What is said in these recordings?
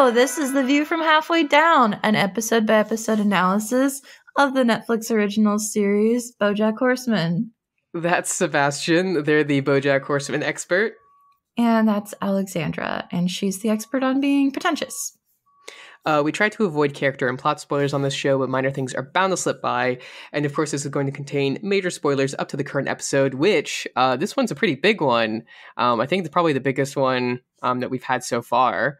Hello, this is The View from Halfway Down, an episode-by-episode analysis of the Netflix original series, Bojack Horseman. That's Sebastian. They're the Bojack Horseman expert. And that's Alexandra, and she's the expert on being pretentious. We try to avoid character and plot spoilers on this show, but minor things are bound to slip by. And of course, this is going to contain major spoilers up to the current episode, which this one's a pretty big one. I think it's probably the biggest one that we've had so far.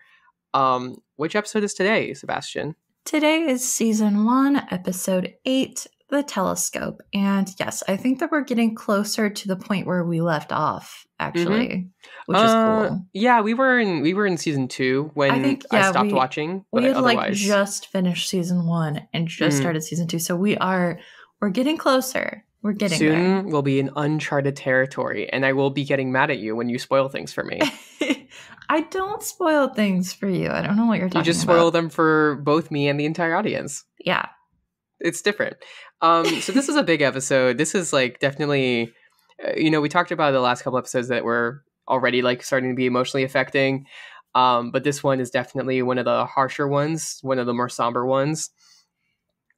Which episode is today, Sebastian? Today is Season 1, Episode 8, The Telescope. And yes, I think that we're getting closer to the point where we left off, actually, which is cool. Yeah, we were in Season 2 when I stopped watching. We had just finished Season 1 and just started Season 2, so we're getting closer. We're getting there. Soon we'll be in uncharted territory, and I will be getting mad at you when you spoil things for me. I don't spoil things for you. I don't know what you're talking about. You just spoil them for both me and the entire audience. Yeah. It's different. So this is a big episode. This is definitely, we talked about the last couple episodes that were already starting to be emotionally affecting. But this one is definitely one of the harsher ones, one of the more somber ones.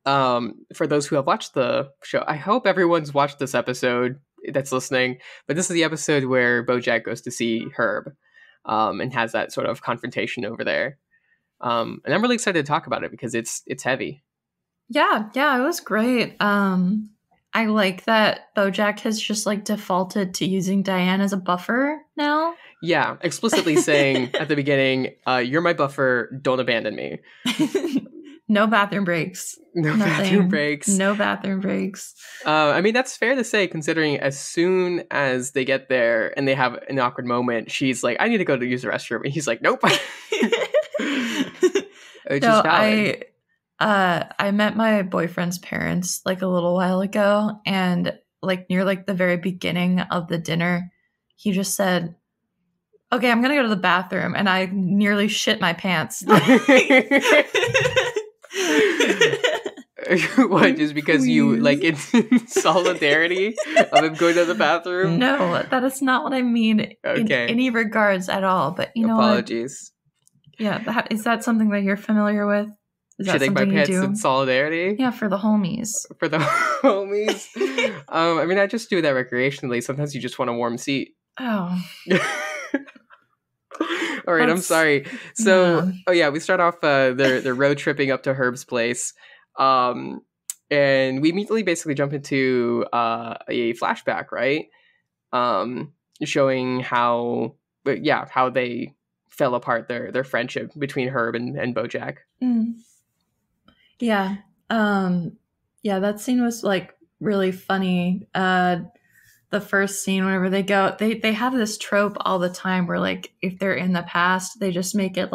For those who have watched the show, I hope everyone's watched this episode that's listening. But this is the episode where Bojack goes to see Herb. And has that sort of confrontation over there. And I'm really excited to talk about it because it's heavy. Yeah, it was great. I like that Bojack has just defaulted to using Diane as a buffer now. Yeah, explicitly saying at the beginning, you're my buffer, don't abandon me. No bathroom breaks. Bathroom breaks. No bathroom breaks. I mean, that's fair to say, considering as soon as they get there and they have an awkward moment, she's like, I need to go to use the restroom. And he's like, nope. I met my boyfriend's parents a little while ago, and near the very beginning of the dinner, he just said, okay, I'm going to go to the bathroom. And I nearly shit my pants. What, just because Please. You in solidarity of him going to the bathroom? No, that is not what I mean in any regards at all. But apologies. Yeah, is that something that you're familiar with? Is that shitting my pants in solidarity? Yeah, for the homies. For the homies. I mean, I just do that recreationally. Sometimes you just want a warm seat. Oh. All right, I'm sorry. So, we start off they're road tripping up to Herb's place. And we immediately basically jump into a flashback, right? Showing how they fell apart, their friendship between Herb and Bojack. Yeah. That scene was really funny. The first scene, whenever they go, they have this trope all the time where if they're in the past, they just make it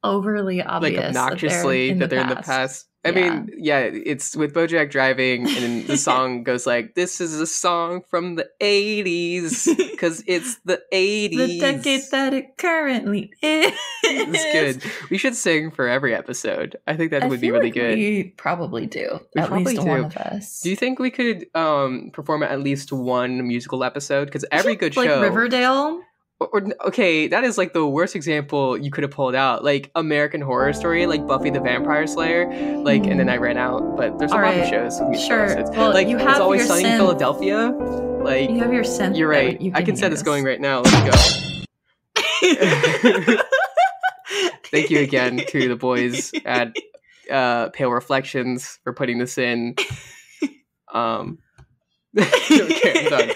overly obvious, obnoxiously that they're in the past. I mean, it's with Bojack driving, and the song goes this is a song from the 80s, because it's the 80s. The decade that it currently is. It's good. We should sing for every episode. I think that would be really good. We probably do. At least one of us. Do you think we could perform at least one musical episode? Because every good show... Riverdale? Okay, that is the worst example you could have pulled out. American Horror Story, Buffy the Vampire Slayer, and then I ran out. But there's a lot of shows. Sure. Well, you have It's Always your Sunny in Philadelphia. You have your synth. You're right. I can set this going right now. Let's go. Thank you again to the boys at Pale Reflections for putting this in. Okay, I'm done.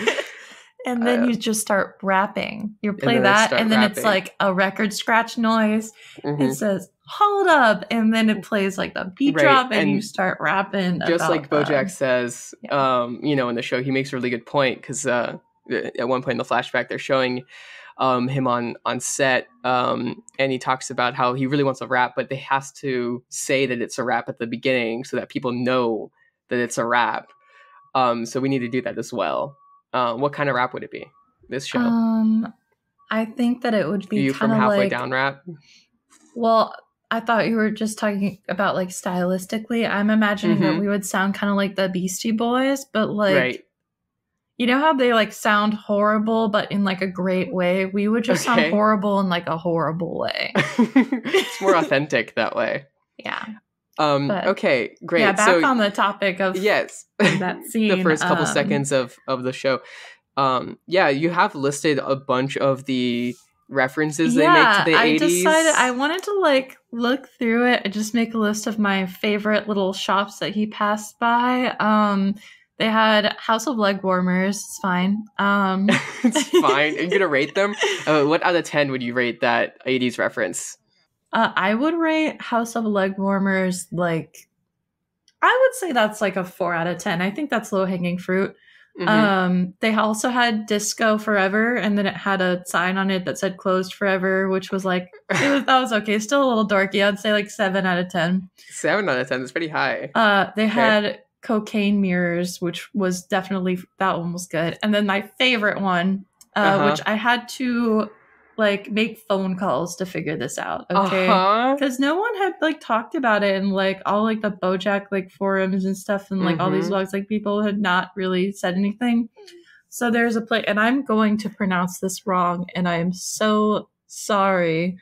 And then you just start rapping. You play that, and then rapping. It's a record scratch noise. Mm-hmm. It says, hold up, and then it plays the beat drop, and you start rapping. Just like Bojack says, in the show, he makes a really good point, because at one point in the flashback, they're showing him on set, and he talks about how he really wants a rap, but they has to say that it's a rap at the beginning so that people know that it's a rap. So we need to do that as well. What kind of rap would it be? This show? I think that it would be you from halfway down rap. Well, I thought you were just talking about stylistically. I'm imagining that we would sound kind of like the Beastie Boys, but right. You know how they like sound horrible, but in like a great way? We would just sound horrible in like a horrible way. It's more authentic that way. Yeah. Okay, great. Yeah, back on the topic of that scene. The first couple seconds of the show. Yeah, you have listed a bunch of the references they make to the 80s. I decided I wanted to like look through it and just make a list of my favorite little shops that he passed by. They had House of Leg Warmers. It's fine. It's fine. Are you gonna rate them? What out of 10 would you rate that 80s reference? I would rate House of Leg Warmers like, I would say that's like a 4 out of 10. I think that's low hanging fruit. Mm-hmm. They also had Disco Forever, and then it had a sign on it that said closed forever, which was like, that was okay. Still a little dorky. I'd say like 7 out of 10. 7 out of 10 is pretty high. They had Cocaine Mirrors, which was definitely, that one was good. And then my favorite one, which I had to like make phone calls to figure this out, okay? Because no one had like talked about it in like all like the Bojack like forums and stuff, and like all these blogs, like people had not really said anything. So there's a place, and I'm going to pronounce this wrong, and I am so sorry.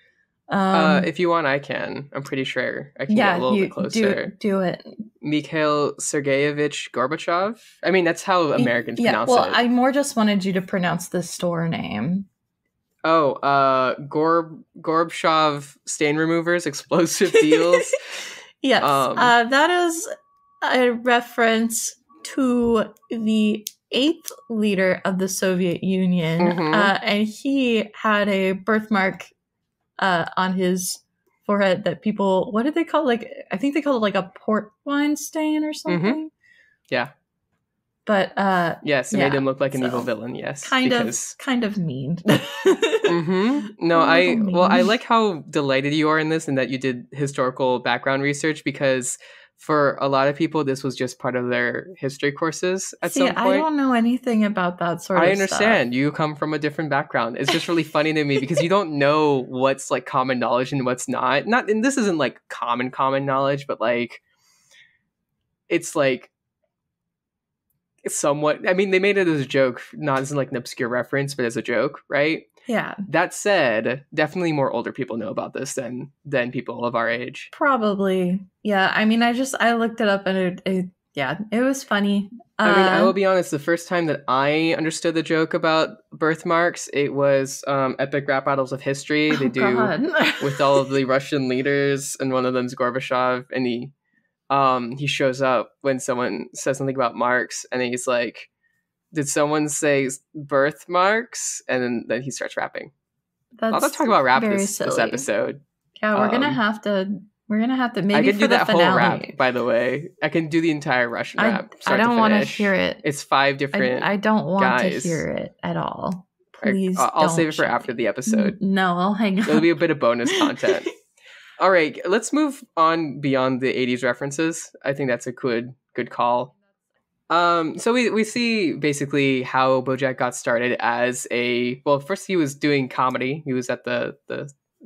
If you want, I can. I'm pretty sure I can get a little bit closer. Do it. Mikhail Sergeyevich Gorbachev? I mean, that's how Americans pronounce it. I more just wanted you to pronounce the store name. Oh, Gorbachev Stain Removers, Explosive Deals. Yes, that is a reference to the 8th leader of the Soviet Union, and he had a birthmark on his forehead that people, what did they call it? Like, I think they called it like a port wine stain or something. Yeah. But yes, it made him look like an evil villain. Yes, kind of mean. No, I like how delighted you are in this, and that you did historical background research, because for a lot of people, this was just part of their history courses at some point. I don't know anything about that sort of stuff. I understand. You come from a different background. It's just really funny to me because you don't know what's like common knowledge and what's not. And this isn't like common knowledge, but like it's like somewhat. I mean, they made it as a joke, not as like an obscure reference, but as a joke, right? Yeah. That said, definitely more older people know about this than people of our age. Probably. Yeah. I mean, I looked it up, and it was funny. I mean, I will be honest, the first time that I understood the joke about birthmarks, it was Epic Rap Battles of History. They do with all of the Russian leaders, and one of them's Gorbachev, and he shows up when someone says something about Marx, and he's like, did someone say birthmarks? And then he starts rapping. I'll talk about rap this episode. Yeah, we're gonna have to maybe I can for do the that finale. whole rap, by the way. I can do the entire Russian rap. I don't want to hear it. It's 5 different I don't want guys. to hear it at all. Please, I'll save it for after the episode. No, I'll hang up. It'll be a bit of bonus content. All right, let's move on beyond the 80s references. I think that's a good call. So we see basically how Bojack got started as first he was doing comedy. He was at the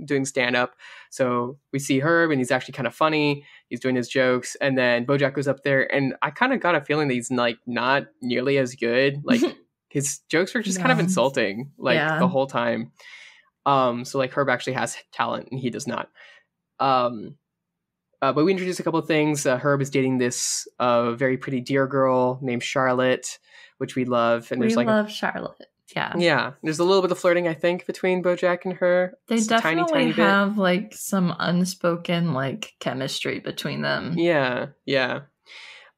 doing stand-up. So we see Herb, and he's actually kind of funny. He's doing his jokes, and then Bojack goes up there, and I kind of got a feeling that he's like not nearly as good. Like his jokes were just kind of insulting, the whole time. So like Herb actually has talent, and he does not. But we introduced a couple of things. Herb is dating this very pretty deer girl named Charlotte, which we love. And we love Charlotte. Yeah. Yeah. There's a little bit of flirting, I think, between Bojack and her. They definitely tiny have like some unspoken like chemistry between them. Yeah. Yeah.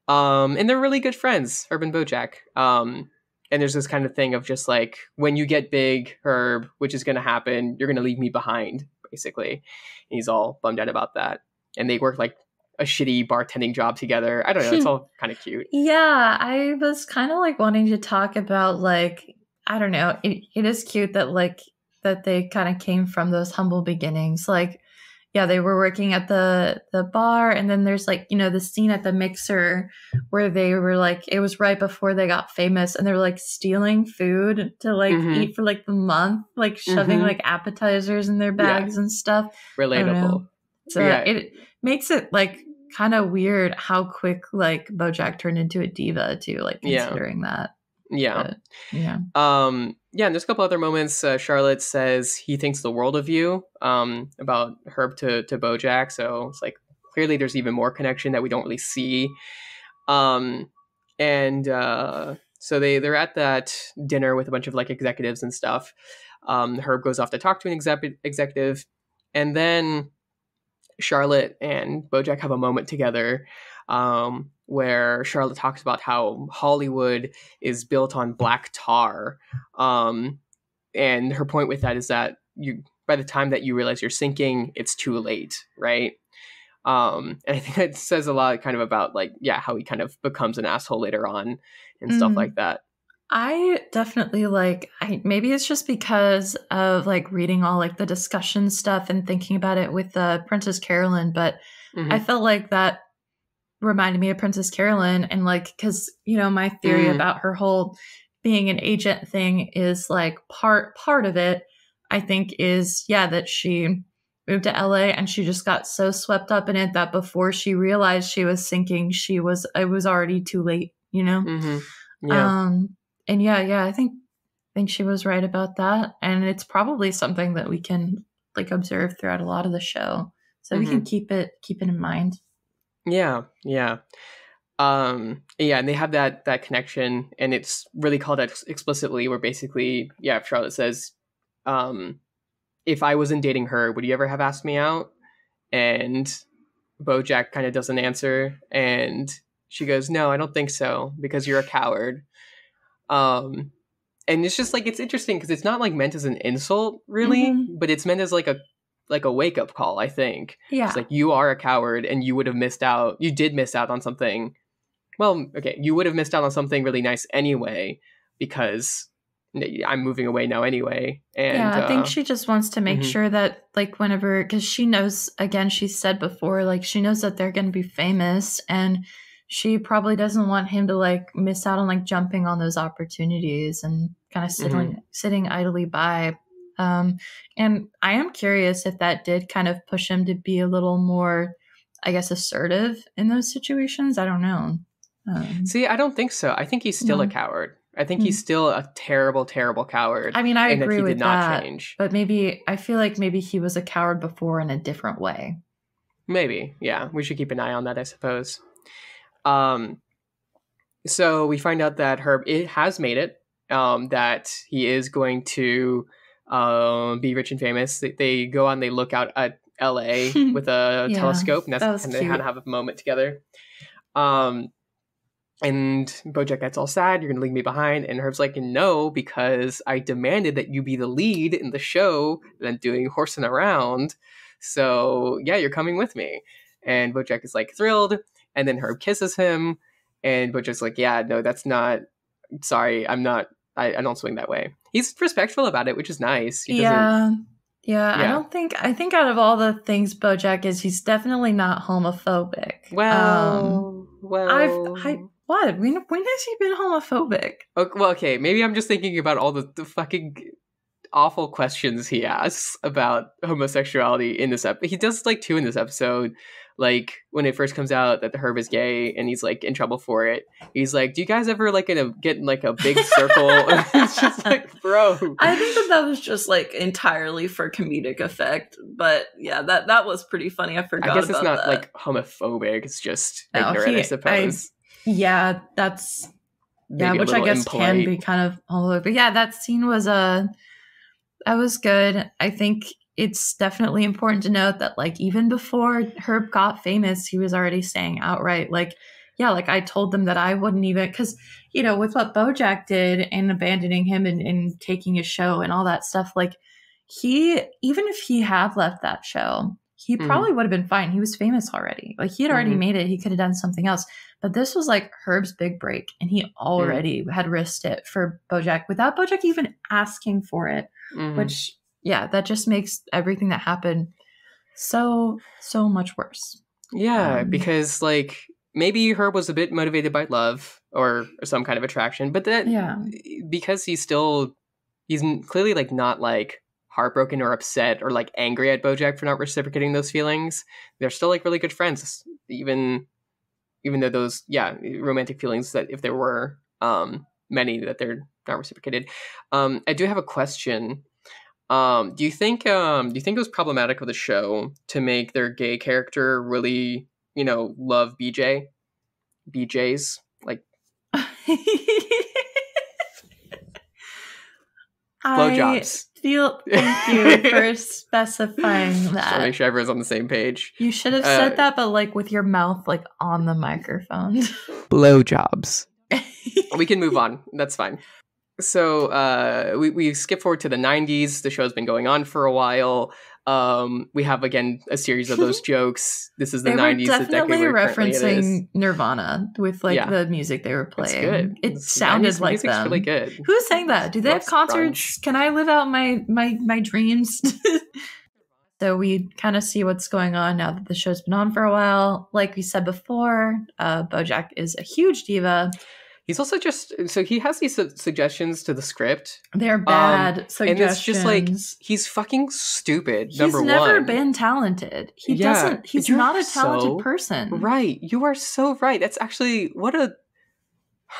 And they're really good friends, Herb and Bojack. And there's this kind of thing of just like, when you get big, Herb, which is going to happen, you're going to leave me behind, basically. And he's all bummed out about that. And they work like a shitty bartending job together. I don't know. It's all kind of cute. Yeah. I was kind of like wanting to talk about like, I don't know. It is cute that like that they kind of came from those humble beginnings. Like, yeah, they were working at the bar, and then there's like, you know, the scene at the mixer where they were like, it was right before they got famous, and they were like stealing food to like eat for like the month, like shoving like appetizers in their bags and stuff. Relatable. So it makes it like kind of weird how quick like Bojack turned into a diva too, like considering that. Yeah. But yeah. Yeah, and there's a couple other moments. Charlotte says he thinks the world of you, about Herb to Bojack. So it's like clearly there's even more connection that we don't really see. Um, and so they're at that dinner with a bunch of like executives and stuff. Herb goes off to talk to an executive, and then Charlotte and Bojack have a moment together, where Charlotte talks about how Hollywood is built on black tar. And her point with that is that by the time that you realize you're sinking, it's too late, right? And I think it says a lot kind of about like, yeah, how he kind of becomes an asshole later on and stuff like that. I definitely maybe it's just because of like reading all like the discussion stuff and thinking about it with Princess Carolyn, but I felt like that reminded me of Princess Carolyn, and like, because my theory about her whole being an agent thing is like part of it, I think, is that she moved to LA and she just got so swept up in it that before she realized she was sinking, it was already too late, Yeah. And I think she was right about that, and it's probably something that we can like observe throughout a lot of the show, so we can keep it in mind. Yeah. And they have that connection, and it's really called out explicitly, where basically, Charlotte says, if I wasn't dating her, would you ever have asked me out? And Bojack kind of doesn't answer, and she goes, no, I don't think so, because you're a coward. And it's just like, it's interesting because it's not like meant as an insult really, but it's meant as like a wake-up call, I think. It's like, you are a coward and you did miss out on something. Well, okay, you would have missed out on something really nice anyway, because I'm moving away now anyway. And I think she just wants to make sure that like whenever, because she knows, again, she said before, like she knows that they're going to be famous, and she probably doesn't want him to like miss out on like jumping on those opportunities and kind of sitting idly by. And I am curious if that did kind of push him to be a little more, I guess, assertive in those situations. I don't know. See, I don't think so. I think he's still a coward. I think he's still a terrible, terrible coward. I mean, I agree that he with did not that, change. but I feel like maybe he was a coward before in a different way. Maybe, yeah. We should keep an eye on that, I suppose. So we find out that Herb has made it. That he is going to be rich and famous. They go on. They look out at LA with a telescope, and they kind of have a moment together. And Bojack gets all sad. You're going to leave me behind. And Herb's like, no, because I demanded that you be the lead in the show than doing horsing around. So, yeah, you're coming with me. And Bojack is like thrilled. And then Herb kisses him. And Bojack's like, yeah, no, that's not. Sorry, I'm not. I don't swing that way. He's respectful about it, which is nice. He doesn't. Yeah. I think out of all the things Bojack is, he's definitely not homophobic. Well. What? When has he been homophobic? Okay, maybe I'm just thinking about all the fucking awful questions he asks about homosexuality in this episode. He does like 2 in this episode. Like when it first comes out that the Herb is gay and he's like in trouble for it. He's like, do you guys ever like get in like a big circle? It's just like, bro. I think that was just like entirely for comedic effect. But yeah, that was pretty funny. I forgot about that. I guess it's not like homophobic. It's just ignorant, I suppose. That's which I guess impolite. Can be kind of homophobic. But yeah, that scene was that was good. I think it's definitely important to note that like even before Herb got famous, he was already saying outright like, yeah, like I told them that I wouldn't even, because with what Bojack did and abandoning him and taking his show and all that stuff, like even if he had left that show, he probably would have been fine. He was famous already. Like he had already made it. He could have done something else. But this was like Herb's big break, and he already had risked it for Bojack without Bojack even asking for it, which, that just makes everything that happened so much worse. Yeah, because like maybe Herb was a bit motivated by love or some kind of attraction, but that because he's clearly like not like heartbroken or upset or like angry at Bojack for not reciprocating those feelings. They're still like really good friends, even though those romantic feelings, that if there were, many that they're not reciprocated. I do have a question. Do you think it was problematic of the show to make their gay character really, love BJs? Like blowjobs. Thank you for specifying that. Just to make sure everyone's on the same page. You should have said that, but like with your mouth like on the microphone. Blowjobs. We can move on. That's fine. So we skip forward to the 90s. The show's been going on for a while. We have, again, a series of those jokes. This is the 90s. They were definitely referencing Nirvana with like the music they were playing. It's good. It sounded like them. Music's really good. Who's saying that? Do they have concerts? Grunge. Can I live out my dreams? So we kind of see what's going on now that the show's been on for a while. Like we said before, Bojack is a huge diva. He's also he has these suggestions to the script. They're bad suggestions. And it's just like, he's fucking stupid, He's never been talented. He's not a talented person. Right. You are so right. That's actually,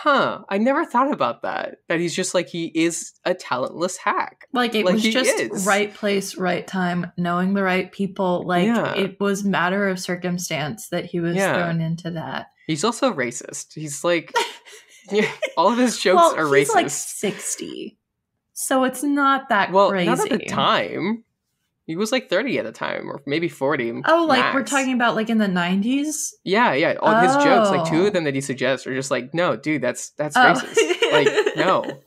I never thought about that. That he's just like, he is a talentless hack. Like it was just right place, right time, knowing the right people. Like it was matter of circumstance that he was thrown into that. He's also racist. He's like... all of his jokes are racist. He's like 60, so it's not that crazy. Not at the time. He was like 30 at the time, or maybe 40. Oh, like max. We're talking about like in the 90s? Yeah. All his jokes, like 2 of them that he suggests are just like, no, dude, that's racist. Like, no.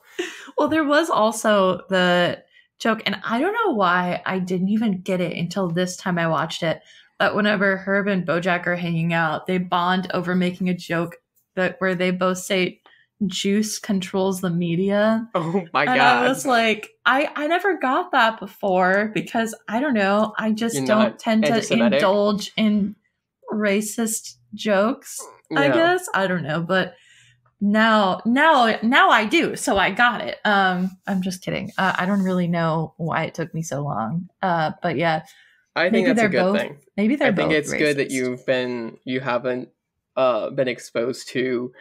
Well, there was also the joke, and I don't know why I didn't even get it until this time I watched it, but whenever Herb and Bojack are hanging out, they bond over making a joke where they both say juice controls the media. Oh my God. I was like, I never got that before because I don't know. I just don't tend to indulge in racist jokes, I guess. I don't know. But now I do. So I got it. I'm just kidding. I don't really know why it took me so long. But yeah. I think that's a good thing. Maybe they're both I think it's racist. good that you haven't been exposed to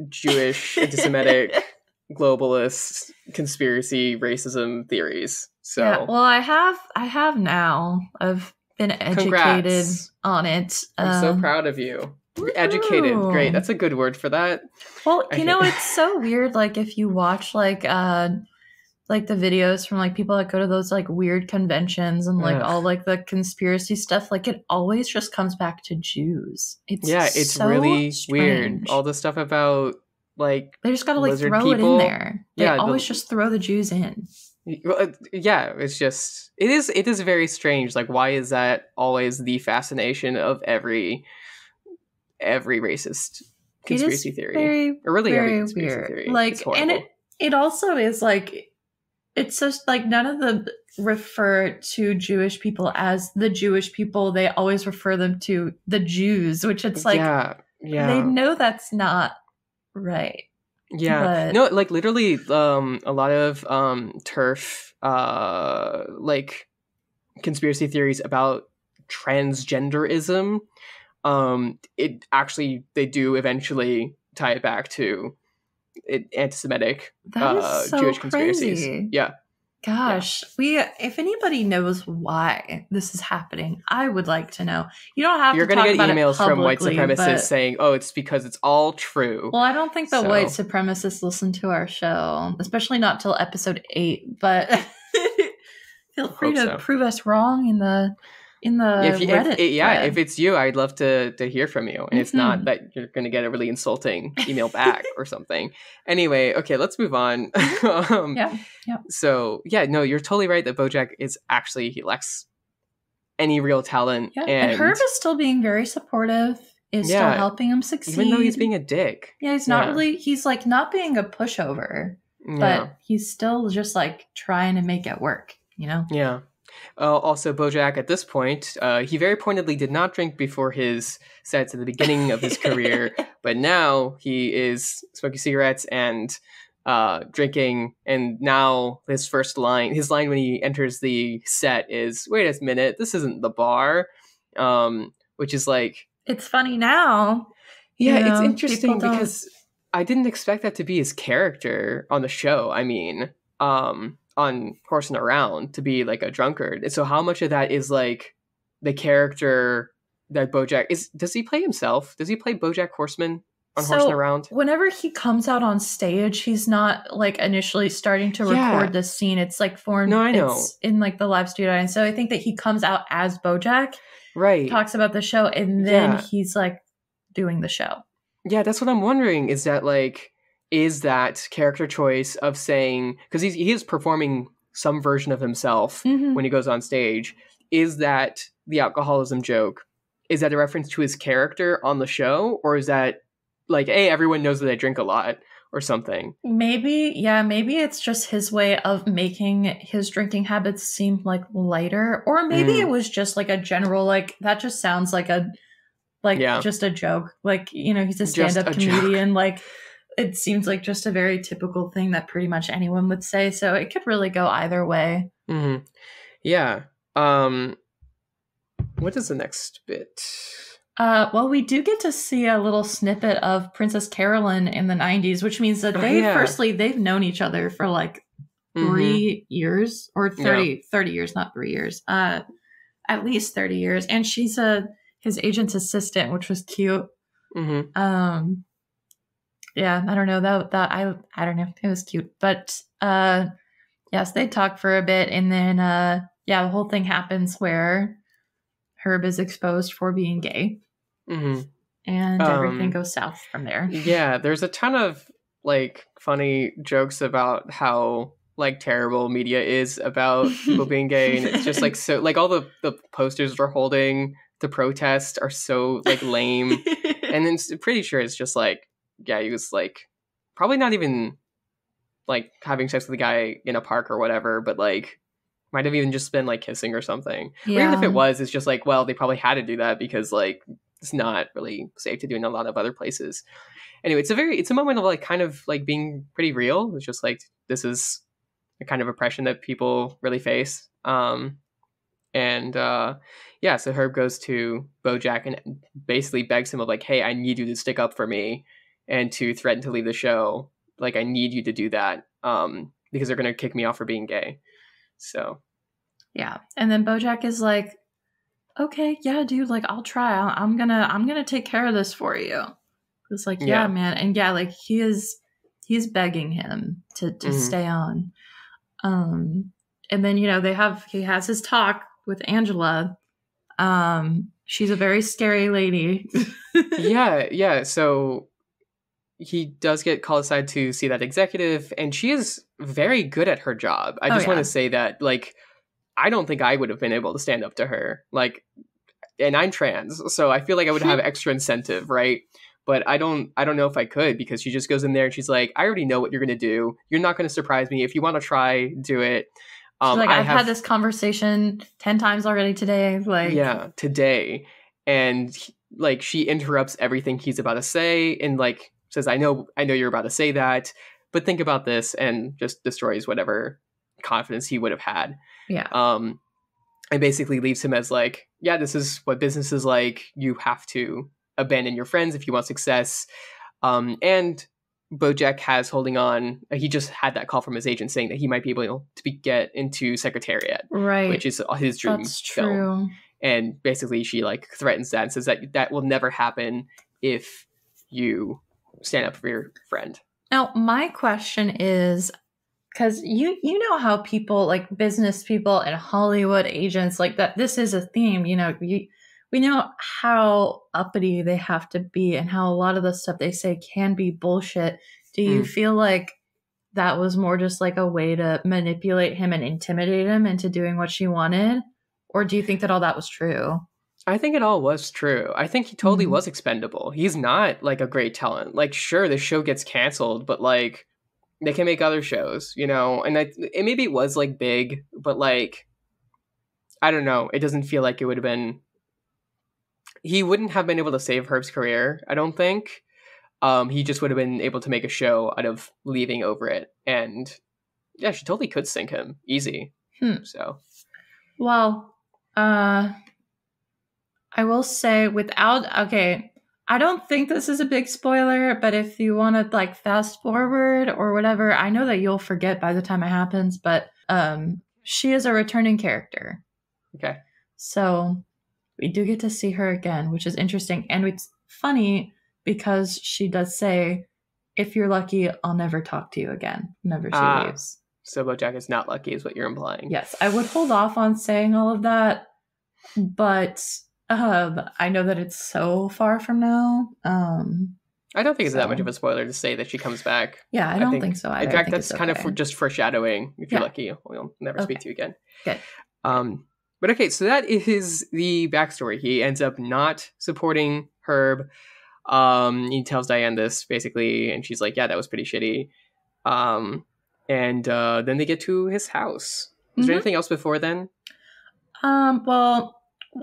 Jewish, anti-Semitic, globalist, conspiracy, racism theories. So yeah, well, I have now. I've been educated on it. I'm so proud of you. Educated, great. That's a good word for that. Well, it's so weird. Like if you watch like the videos from like people that go to those like weird conventions and like all like the conspiracy stuff, like it always just comes back to Jews. It's so really strange. Weird. All the stuff about like they just gotta like throw people. It in there. They always just throw the Jews in. Yeah, it's just it is very strange. Like why is that always the fascination of every racist conspiracy theory? Or really every conspiracy weird. Theory. Like and it also is like it's just like none of them refer to Jewish people as the Jewish people. They always refer them to the Jews, which it's like, they know that's not right. Yeah. No, like literally a lot of TERF like conspiracy theories about transgenderism. It actually, they do eventually tie it back to anti-Semitic so Jewish conspiracies. Crazy. Yeah. Gosh, if anybody knows why this is happening, I would like to know. You don't have You're to talk about it publicly. You're going to get emails from white supremacists saying, "Oh, it's because it's all true." Well, I don't think the white supremacists listen to our show, especially not till episode 8. But feel free to prove us wrong in the Reddit. If it's you, I'd love to hear from you. And it's not that you're going to get a really insulting email back or something. Anyway, okay, let's move on. Yeah. So, no, you're totally right that Bojack he lacks any real talent. Yeah. And Herb is still being very supportive, is still helping him succeed. Even though he's being a dick. Yeah, he's not really, he's like not being a pushover, but he's still just like trying to make it work, Yeah. Also, Bojack, at this point, he very pointedly did not drink before his sets at the beginning of his career, but now he is smoking cigarettes and drinking, and now his line when he enters the set is, "Wait a minute, this isn't the bar," which is like... It's funny now. Yeah, it's interesting because I didn't expect that to be his character on the show. I mean, on Horsing Around to be like a drunkard. And so how much of that is like the character that Bojack is? Does he play himself? Does he play Bojack Horseman on Horsing Around? Whenever he comes out on stage, he's not like initially starting to record the scene. It's like formed. No, I know. It's in like the live studio, and so I think that he comes out as Bojack, right? Talks about the show, and then he's like doing the show. Yeah, that's what I'm wondering. Is that character choice of saying, because he is performing some version of himself when he goes on stage? Is that the alcoholism joke? Is that a reference to his character on the show, or is that like, hey, everyone knows that I drink a lot or something? Maybe it's just his way of making his drinking habits seem like lighter, or maybe it was just like a general like that just sounds like a just a joke. Like, you know, he's a stand-up comedian. Joke. Like, it seems like just a very typical thing that pretty much anyone would say. So it could really go either way. Mm-hmm. Yeah. What is the next bit? Well, we do get to see a little snippet of Princess Carolyn in the 90s, which means that they've known each other for like 3 years or 30 years, not 3 years. At least 30 years. And she's his agent's assistant, which was cute. Yeah, I don't know that I don't know. It was cute, but yes, they talk for a bit, and then the whole thing happens where Herb is exposed for being gay, and everything goes south from there. Yeah, there's a ton of like funny jokes about how like terrible media is about people being gay, and it's just like so like all the posters they're holding to protest are so like lame, and then pretty sure it's just like. Yeah, he was like probably not even like having sex with a guy in a park or whatever, but like might have even just been like kissing or something. Yeah. Or even if it was, it's just like, well, they probably had to do that because like it's not really safe to do in a lot of other places. Anyway, it's a moment of like kind of like being pretty real. It's just like this is a kind of oppression that people really face. So Herb goes to Bojack and basically begs him of like, hey, I need you to stick up for me. And to threaten to leave the show, like, I need you to do that because they're going to kick me off for being gay. So. Yeah. And then Bojack is like, okay, yeah, dude, like, I'll try. I'm going to take care of this for you. It's like, yeah, man. And yeah, like, he's begging him to stay on. And then, you know, he has his talk with Angela. She's a very scary lady. Yeah. So he does get called aside to see that executive, and she is very good at her job. I just want to say that, like, I don't think I would have been able to stand up to her. Like, and I'm trans, so I feel like I would have extra incentive, right? But I don't know if I could, because she just goes in there and she's like, I already know what you're going to do. You're not going to surprise me. If you want to try, do it. She's like, I've had this conversation 10 times already today. Like, yeah, today. And like, she interrupts everything he's about to say and like says, I know you're about to say that, but think about this, and just destroys whatever confidence he would have had. Yeah. And basically leaves him as like, yeah, this is what business is like. You have to abandon your friends if you want success. And Bojack has holding on. He just had that call from his agent saying that he might be able to get into Secretariat, right? Which is his dream. That's film. True. And basically, she like threatens that and says that will never happen if you stand up for your friend. Now, my question is, because you know how people, like business people and Hollywood agents, like that, this is a theme, you know, we know how uppity they have to be and how a lot of the stuff they say can be bullshit. Do you feel like that was more just like a way to manipulate him and intimidate him into doing what she wanted? Or do you think that all that was true? I think it all was true. I think he totally was expendable. He's not like a great talent. Like, sure, the show gets canceled, but like they can make other shows, you know? And maybe it was like big, but like, I don't know. It doesn't feel like it would have been. He wouldn't have been able to save Herb's career, I don't think. He just would have been able to make a show out of leaving over it. And yeah, she totally could sink him. Easy. So. Well, I will say I don't think this is a big spoiler, but if you want to like fast forward or whatever, I know that you'll forget by the time it happens, but she is a returning character. Okay. So we do get to see her again, which is interesting. And it's funny because she does say, if you're lucky, I'll never talk to you again. Whenever she leaves. So Bojack is not lucky is what you're implying. Yes, I would hold off on saying all of that, but I know that it's so far from now. I don't think it's that much of a spoiler to say that she comes back. Yeah, I don't think so either. In fact, that's kind of just foreshadowing. If you're lucky, we'll never speak to you again. Good. But okay, so that is the backstory. He ends up not supporting Herb. He tells Diane this basically, and she's like, "Yeah, that was pretty shitty." And then they get to his house. Is there anything else before then? Well,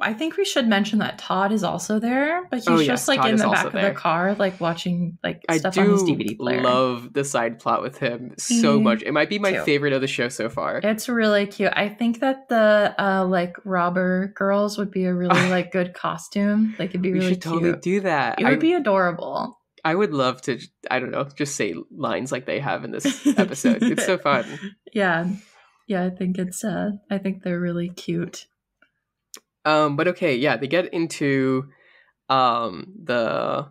I think we should mention that Todd is also there, but he's just like Todd in the back of the car, like watching like stuff on his DVD player. I love the side plot with him so much. It might be my favorite of the show so far. It's really cute. I think that the like robber girls would be a really like good costume. Like it'd be really cute. We should totally do that. It would be adorable. I would love to, I don't know, just say lines like they have in this episode. It's so fun. Yeah. I think I think they're really cute. But okay, yeah, they get into to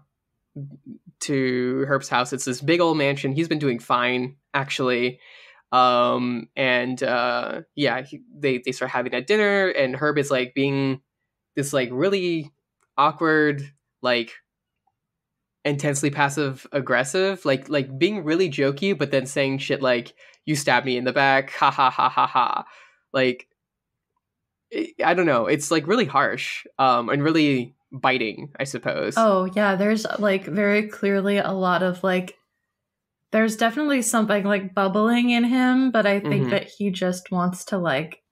Herb's house. It's this big old mansion. He's been doing fine, actually. They start having a dinner, and Herb is like being this like really awkward, like intensely passive aggressive, like being really jokey, but then saying shit like, "You stabbed me in the back, ha ha ha ha ha." Like, I don't know. It's like really harsh, and really biting, I suppose. Oh yeah, there's like very clearly a lot of like, there's definitely something like bubbling in him, but I think that he just wants to like,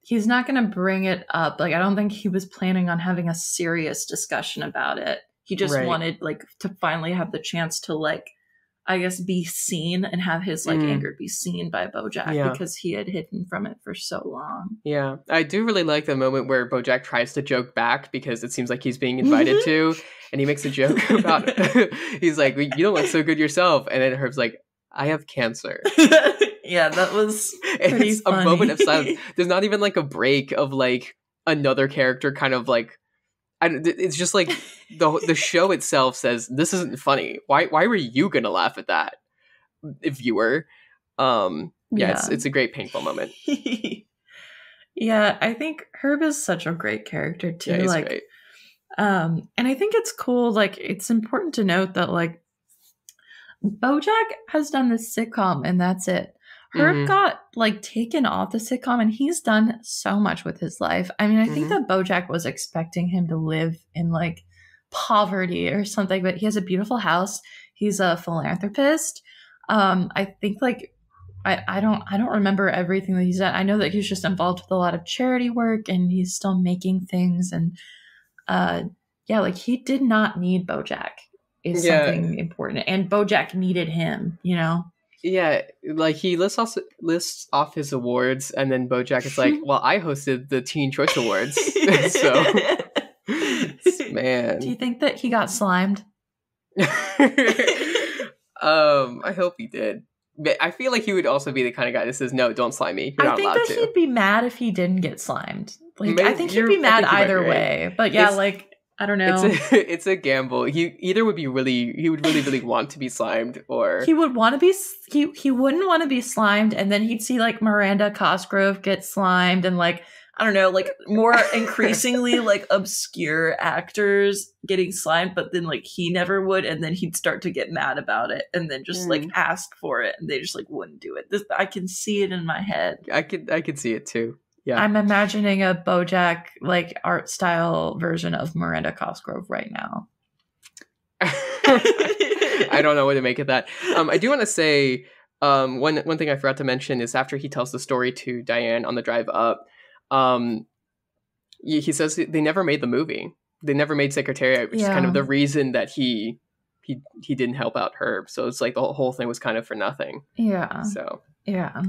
he's not going to bring it up. Like, I don't think he was planning on having a serious discussion about it. He just wanted like to finally have the chance to like, I guess, be seen and have his like anger be seen by Bojack because he had hidden from it for so long. Yeah, I do really like the moment where Bojack tries to joke back because it seems like he's being invited to, and he makes a joke about he's like, "You don't look so good yourself," and then Herb's like, "I have cancer." Yeah, that was pretty funny. A moment of silence. There's not even like a break of like another character kind of like, it's just like the show itself says, this isn't funny. Why were you gonna laugh at that, viewer? It's a great painful moment. Yeah, I think Herb is such a great character too. Yeah, he's like great. And I think it's cool, like it's important to note that like Bojack has done this sitcom and that's it. Herb got like taken off the sitcom and he's done so much with his life. I mean, I think that Bojack was expecting him to live in like poverty or something, but he has a beautiful house. He's a philanthropist. I think like I don't remember everything that he's done. I know that he's just involved with a lot of charity work and he's still making things and like he did not need Bojack is something important. And Bojack needed him, you know? Yeah, like he lists off his awards, and then Bojack is like, "Well, I hosted the Teen Choice Awards, so man." Do you think that he got slimed? I hope he did. But I feel like he would also be the kind of guy that says, "No, don't slime me. You're not allowed to." I think that he'd be mad if he didn't get slimed. Like, I think he'd be mad either way. But yeah, like. I don't know. It's a gamble. He would really want to be slimed, or he would want to be. He wouldn't want to be slimed, and then he'd see like Miranda Cosgrove get slimed, and like I don't know, like more increasingly like obscure actors getting slimed, but then like he never would, and then he'd start to get mad about it, and then just like ask for it, and they just like wouldn't do it. I can see it in my head. I could see it too. Yeah. I'm imagining a Bojack like art style version of Miranda Cosgrove right now. I don't know what to make of that. I do want to say one thing I forgot to mention is after he tells the story to Diane on the drive up, he says they never made the movie. They never made Secretariat, which is kind of the reason that he didn't help out Herb. So it's like the whole thing was kind of for nothing. Yeah. So yeah.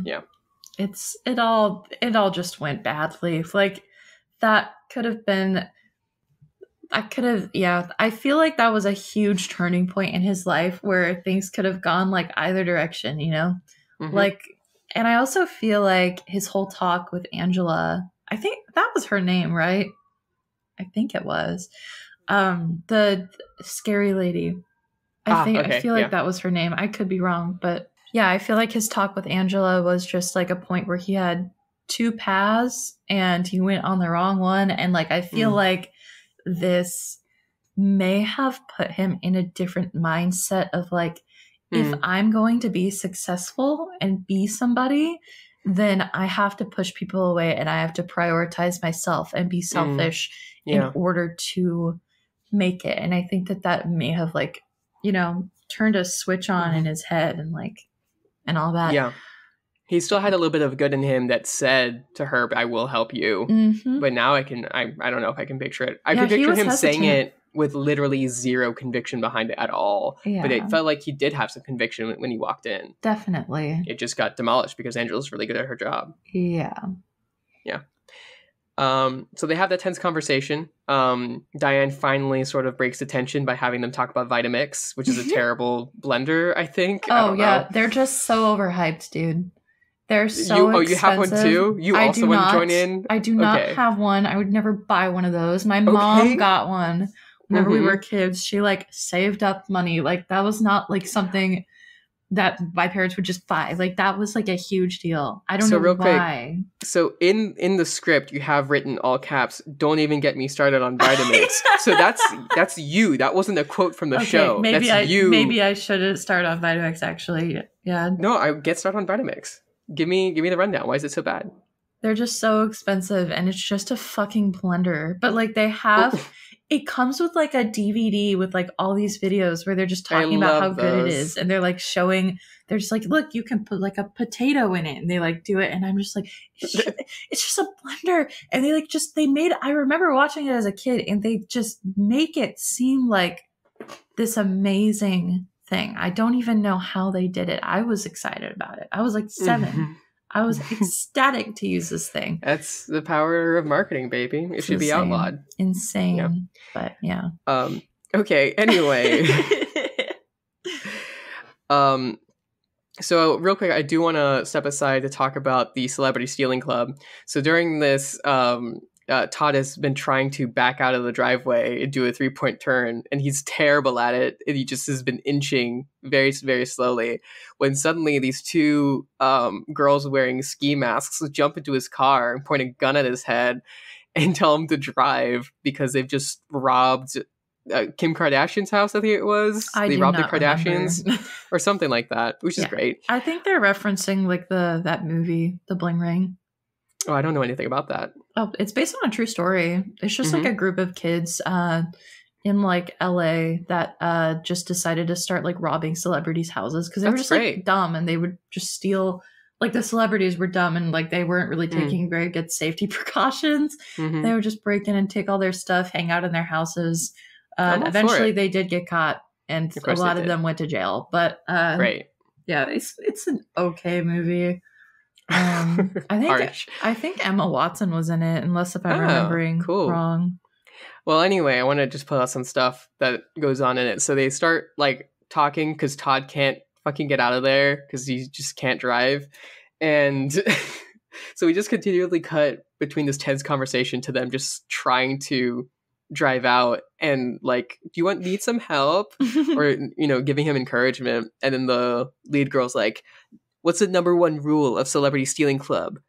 It all just went badly. Like that could have been I could have, yeah. I feel like that was a huge turning point in his life where things could have gone like either direction, you know? Mhm. Like, and I also feel like his whole talk with Angela, I think that was her name, right? I think it was. The scary lady. I feel like that was her name. I could be wrong, but yeah, I feel like his talk with Angela was just like a point where he had two paths and he went on the wrong one. And like, I feel like this may have put him in a different mindset of like, if I'm going to be successful and be somebody, then I have to push people away and I have to prioritize myself and be selfish in order to make it. And I think that may have like, you know, turned a switch on in his head and like, and all that. Yeah. He still had a little bit of good in him that said to her, I will help you. But now I don't know if I can picture it. I can picture him saying it with literally zero conviction behind it at all. Yeah. But it felt like he did have some conviction when he walked in. Definitely. It just got demolished because Angela's really good at her job. Yeah. Yeah. So they have that tense conversation. Diane finally sort of breaks the tension by having them talk about Vitamix, which is a terrible blender, I think. Oh, yeah. They're just so overhyped, dude. They're so expensive. You have one too? You also want to join in? I do not have one. I would never buy one of those. My mom got one whenever we were kids. She like saved up money. Like that was not like something that my parents would just buy. Like that was like a huge deal. I don't know real why. Quick, so in the script you have written all caps, "Don't even get me started on Vitamix." So that's you. That wasn't a quote from the show. Maybe I should have started on Vitamix actually. Yeah. No, I get started on Vitamix. Give me the rundown. Why is it so bad? They're just so expensive and it's just a fucking blender. But like they have it comes with like a DVD with like all these videos where they're just talking about how good it is. And they're like showing, they're just like, look, you can put like a potato in it. And they like do it. And I'm just like, it's just a blender. And they like I remember watching it as a kid and they just make it seem like this amazing thing. I don't even know how they did it. I was excited about it. I was like 7. I was ecstatic to use this thing. That's the power of marketing, baby. It should be outlawed. Insane. Yeah. But yeah. Okay. Anyway. So real quick, I do want to step aside to talk about the Celebrity Stealing Club. So during this, Todd has been trying to back out of the driveway and do a 3-point turn, and he's terrible at it. And he just has been inching very, very slowly when suddenly these two girls wearing ski masks jump into his car and point a gun at his head and tell him to drive because they've just robbed Kim Kardashian's house, I think it was. They robbed the Kardashians or something like that, which is great. I think they're referencing like that movie, The Bling Ring. Oh, I don't know anything about that. Oh, it's based on a true story. It's just like a group of kids in like LA that just decided to start like robbing celebrities' houses because they were just like dumb and they would just steal. Like the celebrities were dumb and like they weren't really taking very good safety precautions. They would just break in and take all their stuff, hang out in their houses. Eventually they did get caught and a lot of them went to jail. But yeah, it's an okay movie. I think Emma Watson was in it, unless if I'm remembering wrong. Well, anyway, I want to just pull out some stuff that goes on in it. So they start like talking because Todd can't fucking get out of there because he just can't drive, and so we just continually cut between this tense conversation to them just trying to drive out and like, do you need some help, or giving him encouragement, and then the lead girl's like, what's the number one rule of Celebrity Stealing Club?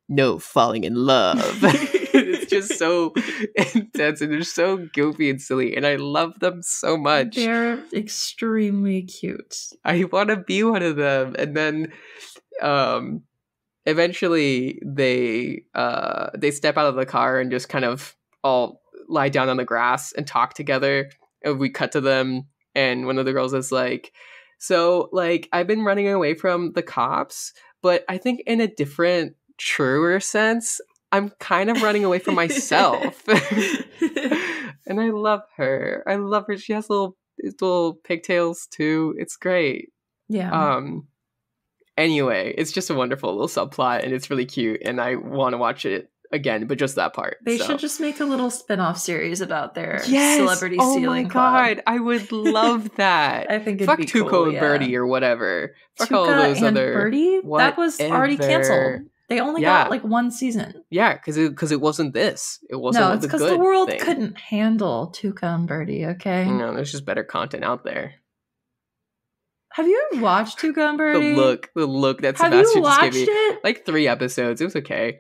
No falling in love. It's just so intense and they're so goofy and silly. And I love them so much. They're extremely cute. I want to be one of them. And then eventually they step out of the car and just kind of all lie down on the grass and talk together. And we cut to them. And one of the girls is like, so, like, I've been running away from the cops, but I think in a different, truer sense, I'm kind of running away from myself. And I love her. She has little pigtails, too. It's great. Yeah. Anyway, it's just a wonderful little subplot, and it's really cute, and I want to watch it again, but just that part. They so. should just make a little spin-off series about their Yes! celebrity stealing Oh my club. God, I would love that. I think it'd Fuck be Tuco cool, and yeah. Birdie or whatever. Fuck Tuca all those and other... Birdie? That was already canceled. They only got like one season. Yeah, because it wasn't this. It wasn't No, it's because the world couldn't handle Tuca and Birdie, okay? No, there's just better content out there. Have you ever watched Tuca and Birdie? The look that Have Sebastian you just watched gave me. it? Like 3 episodes. It was okay.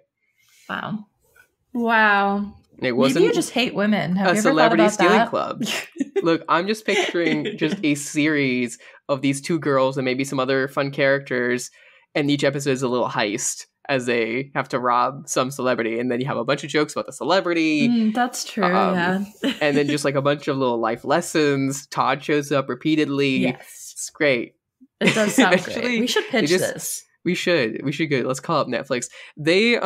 Wow. It wasn't Maybe you just hate women. Have a you ever celebrity thought stealing about club. Look, I'm just picturing just a series of these 2 girls and maybe some other fun characters, and each episode is a little heist as they have to rob some celebrity, and then you have a bunch of jokes about the celebrity. That's true, yeah. And then just like a bunch of little life lessons. Todd shows up repeatedly. Yes. It's great. It does sound Actually, great. We should pitch this. We should go. Let's call up Netflix. They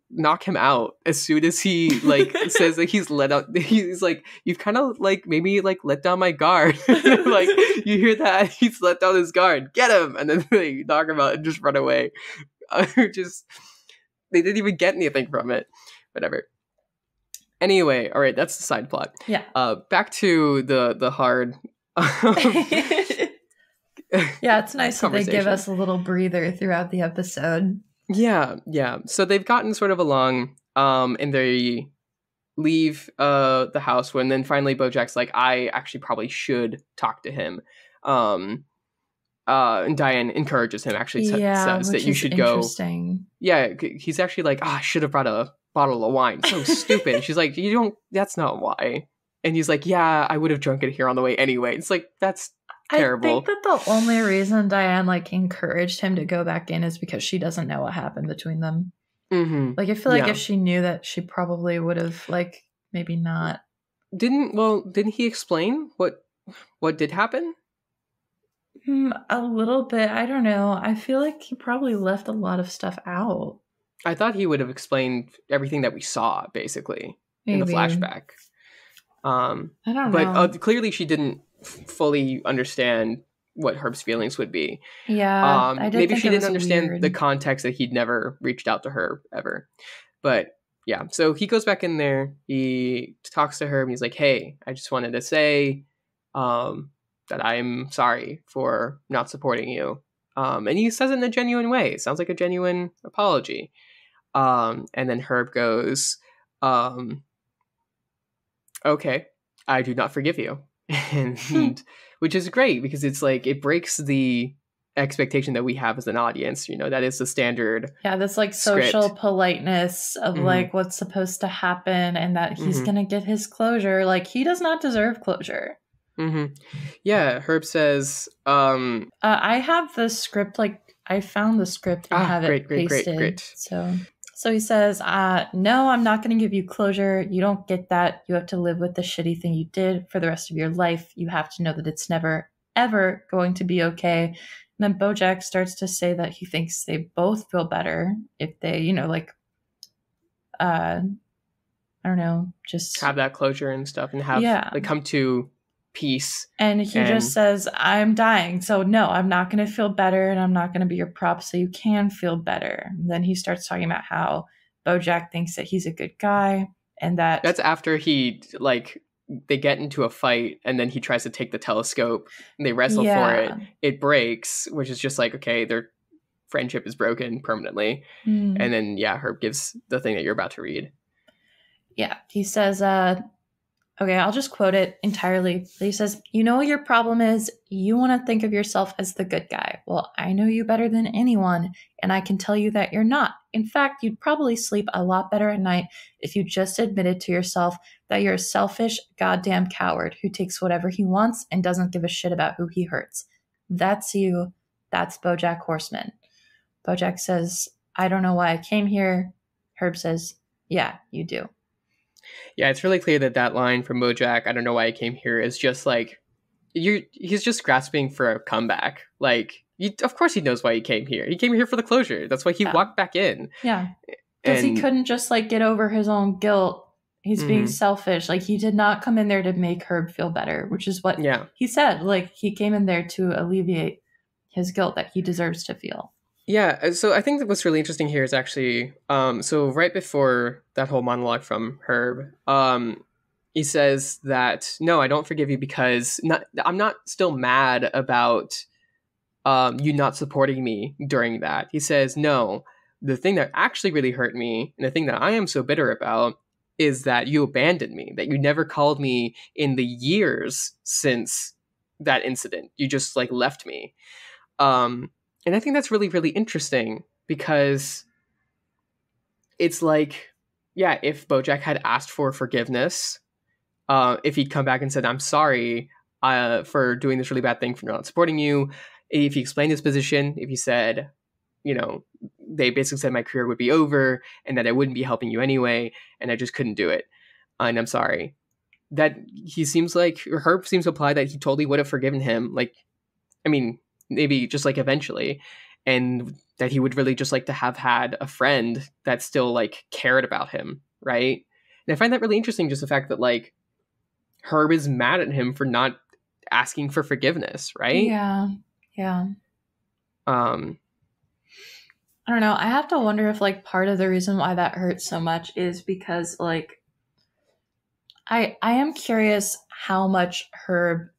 knock him out as soon as he like says that he's let out. He's like, you've kind of like maybe like let down my guard. Like you hear that he's let down his guard. Get him, and then they knock him out and just run away. Just they didn't even get anything from it. Whatever. Anyway, all right, that's the side plot. Yeah. Back to the hard. Yeah, it's nice that they give us a little breather throughout the episode. Yeah. So they've gotten sort of along, and they leave the house when then finally Bojack's like, I actually probably should talk to him. And Diane encourages him, actually says that you should go. Yeah, he's actually like, I should have brought a bottle of wine. So stupid. She's like, that's not why. And he's like, yeah, I would have drunk it here on the way anyway. It's like, that's terrible. I think that the only reason Diane like encouraged him to go back in is because she doesn't know what happened between them. Mm-hmm. Like I feel like if she knew that, she probably would have like maybe not. Didn't he explain what did happen? A little bit. I don't know. I feel like he probably left a lot of stuff out. I thought he would have explained everything that we saw basically in the flashback. I don't know. But clearly she didn't fully understand what Herb's feelings would be. Yeah, maybe she didn't understand the context that he'd never reached out to her ever. But yeah, so he goes back in there. He talks to her and he's like, "Hey, I just wanted to say that I'm sorry for not supporting you." And he says it in a genuine way. It sounds like a genuine apology. And then Herb goes, "Okay, I do not forgive you." And which is great because it's like it breaks the expectation that we have as an audience. That is the standard. Yeah, that's like social politeness of like what's supposed to happen, and that he's gonna get his closure. Like he does not deserve closure. Yeah, Herb says, I have the script. Like I found the script and have it pasted. Great. So he says, no, I'm not going to give you closure. You don't get that. You have to live with the shitty thing you did for the rest of your life. You have to know that it's never, ever going to be okay. And then Bojack starts to say that he thinks they both feel better if they, I don't know, just have that closure and stuff and have like come to peace. And he just says, I'm dying. So no, I'm not going to feel better and I'm not going to be your prop so you can feel better. And then he starts talking about how Bojack thinks that he's a good guy and that's after they get into a fight and then he tries to take the telescope and they wrestle for it. It breaks, which is just like, okay, their friendship is broken permanently. And then, Herb gives the thing that you're about to read. Yeah. He says, okay, I'll just quote it entirely. He says, you know what your problem is? You want to think of yourself as the good guy. Well, I know you better than anyone, and I can tell you that you're not. In fact, you'd probably sleep a lot better at night if you just admitted to yourself that you're a selfish, goddamn coward who takes whatever he wants and doesn't give a shit about who he hurts. That's you. That's Bojack Horseman. Bojack says, I don't know why I came here. Herb says, yeah, you do. Yeah, it's really clear that line from Bojack, I don't know why I came here, is just like, he's just grasping for a comeback. Like, of course he knows why he came here. He came here for the closure. That's why he walked back in. Yeah. Because he couldn't just like get over his own guilt. He's being selfish. Like he did not come in there to make Herb feel better, which is what he said. Like he came in there to alleviate his guilt that he deserves to feel. Yeah, so I think that what's really interesting here is actually, so right before that whole monologue from Herb, he says that, no, I don't forgive you because I'm not still mad about you not supporting me during that. He says, no, the thing that actually really hurt me and the thing that I am so bitter about is that you abandoned me, that you never called me in the years since that incident. You just like left me. And I think that's really, really interesting because it's like, yeah, if Bojack had asked for forgiveness, if he'd come back and said, I'm sorry for doing this really bad thing, for not supporting you, if he explained his position, if he said, you know, they basically said my career would be over and that I wouldn't be helping you anyway, and I just couldn't do it, and I'm sorry. That he seems like, or Herb seems to imply that he totally would have forgiven him. Like, I mean, maybe just like eventually, and that he would really just like to have had a friend that still like cared about him, right? And I find that really interesting, just the fact that like Herb is mad at him for not asking for forgiveness, right? Yeah. I don't know. I have to wonder if like part of the reason why that hurts so much is because like I am curious how much Herb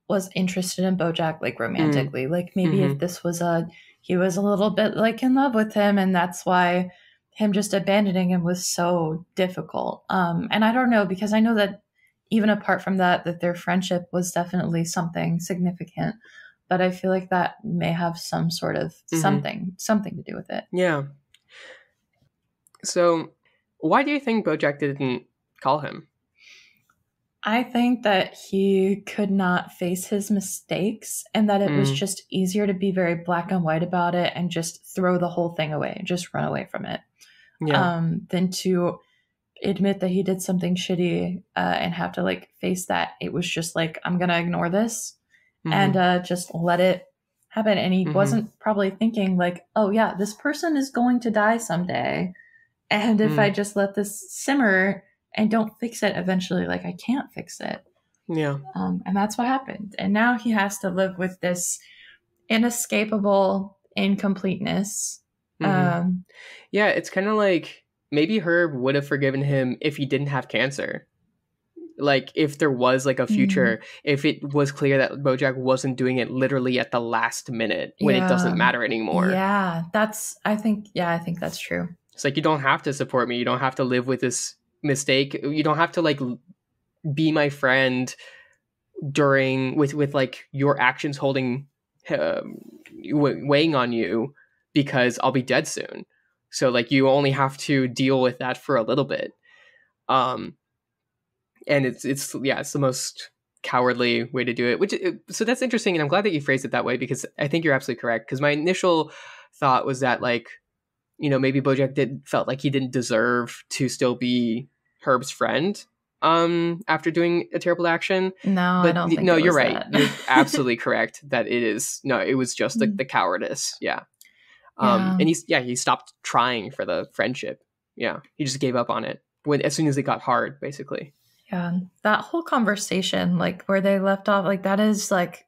was interested in Bojack like romantically. Like maybe if this was he was a little bit like in love with him, and that's why him just abandoning him was so difficult. And I don't know, because I know that even apart from that their friendship was definitely something significant. But I feel like that may have some sort of something to do with it. Yeah. So why do you think Bojack didn't call him? I think that he could not face his mistakes, and that it was just easier to be very black and white about it and just throw the whole thing away, just run away from it, than to admit that he did something shitty and have to like face that. It was just like, I'm gonna ignore this and just let it happen. And he wasn't probably thinking like, oh yeah, this person is going to die someday, and if I just let this simmer and don't fix it eventually, like I can't fix it. Yeah. And that's what happened. And now he has to live with this inescapable incompleteness. Yeah, it's kind of like maybe Herb would have forgiven him if he didn't have cancer. Like if there was like a future, if it was clear that Bojack wasn't doing it literally at the last minute when it doesn't matter anymore. Yeah, I think that's true. It's like, you don't have to support me. You don't have to live with this mistake. You don't have to like be my friend during with like your actions holding weighing on you, because I'll be dead soon. So like you only have to deal with that for a little bit. And it's the most cowardly way to do it, so that's interesting, and I'm glad that you phrased it that way, because I think you're absolutely correct. Because my initial thought was that like, you know, maybe Bojack felt like he didn't deserve to still be Herb's friend after doing a terrible action. No, but I don't think no, it you're was right. that. You're absolutely correct that it was just the cowardice. And he stopped trying for the friendship. Yeah, he just gave up on it as soon as it got hard, basically. Yeah, that whole conversation, like where they left off, like that is like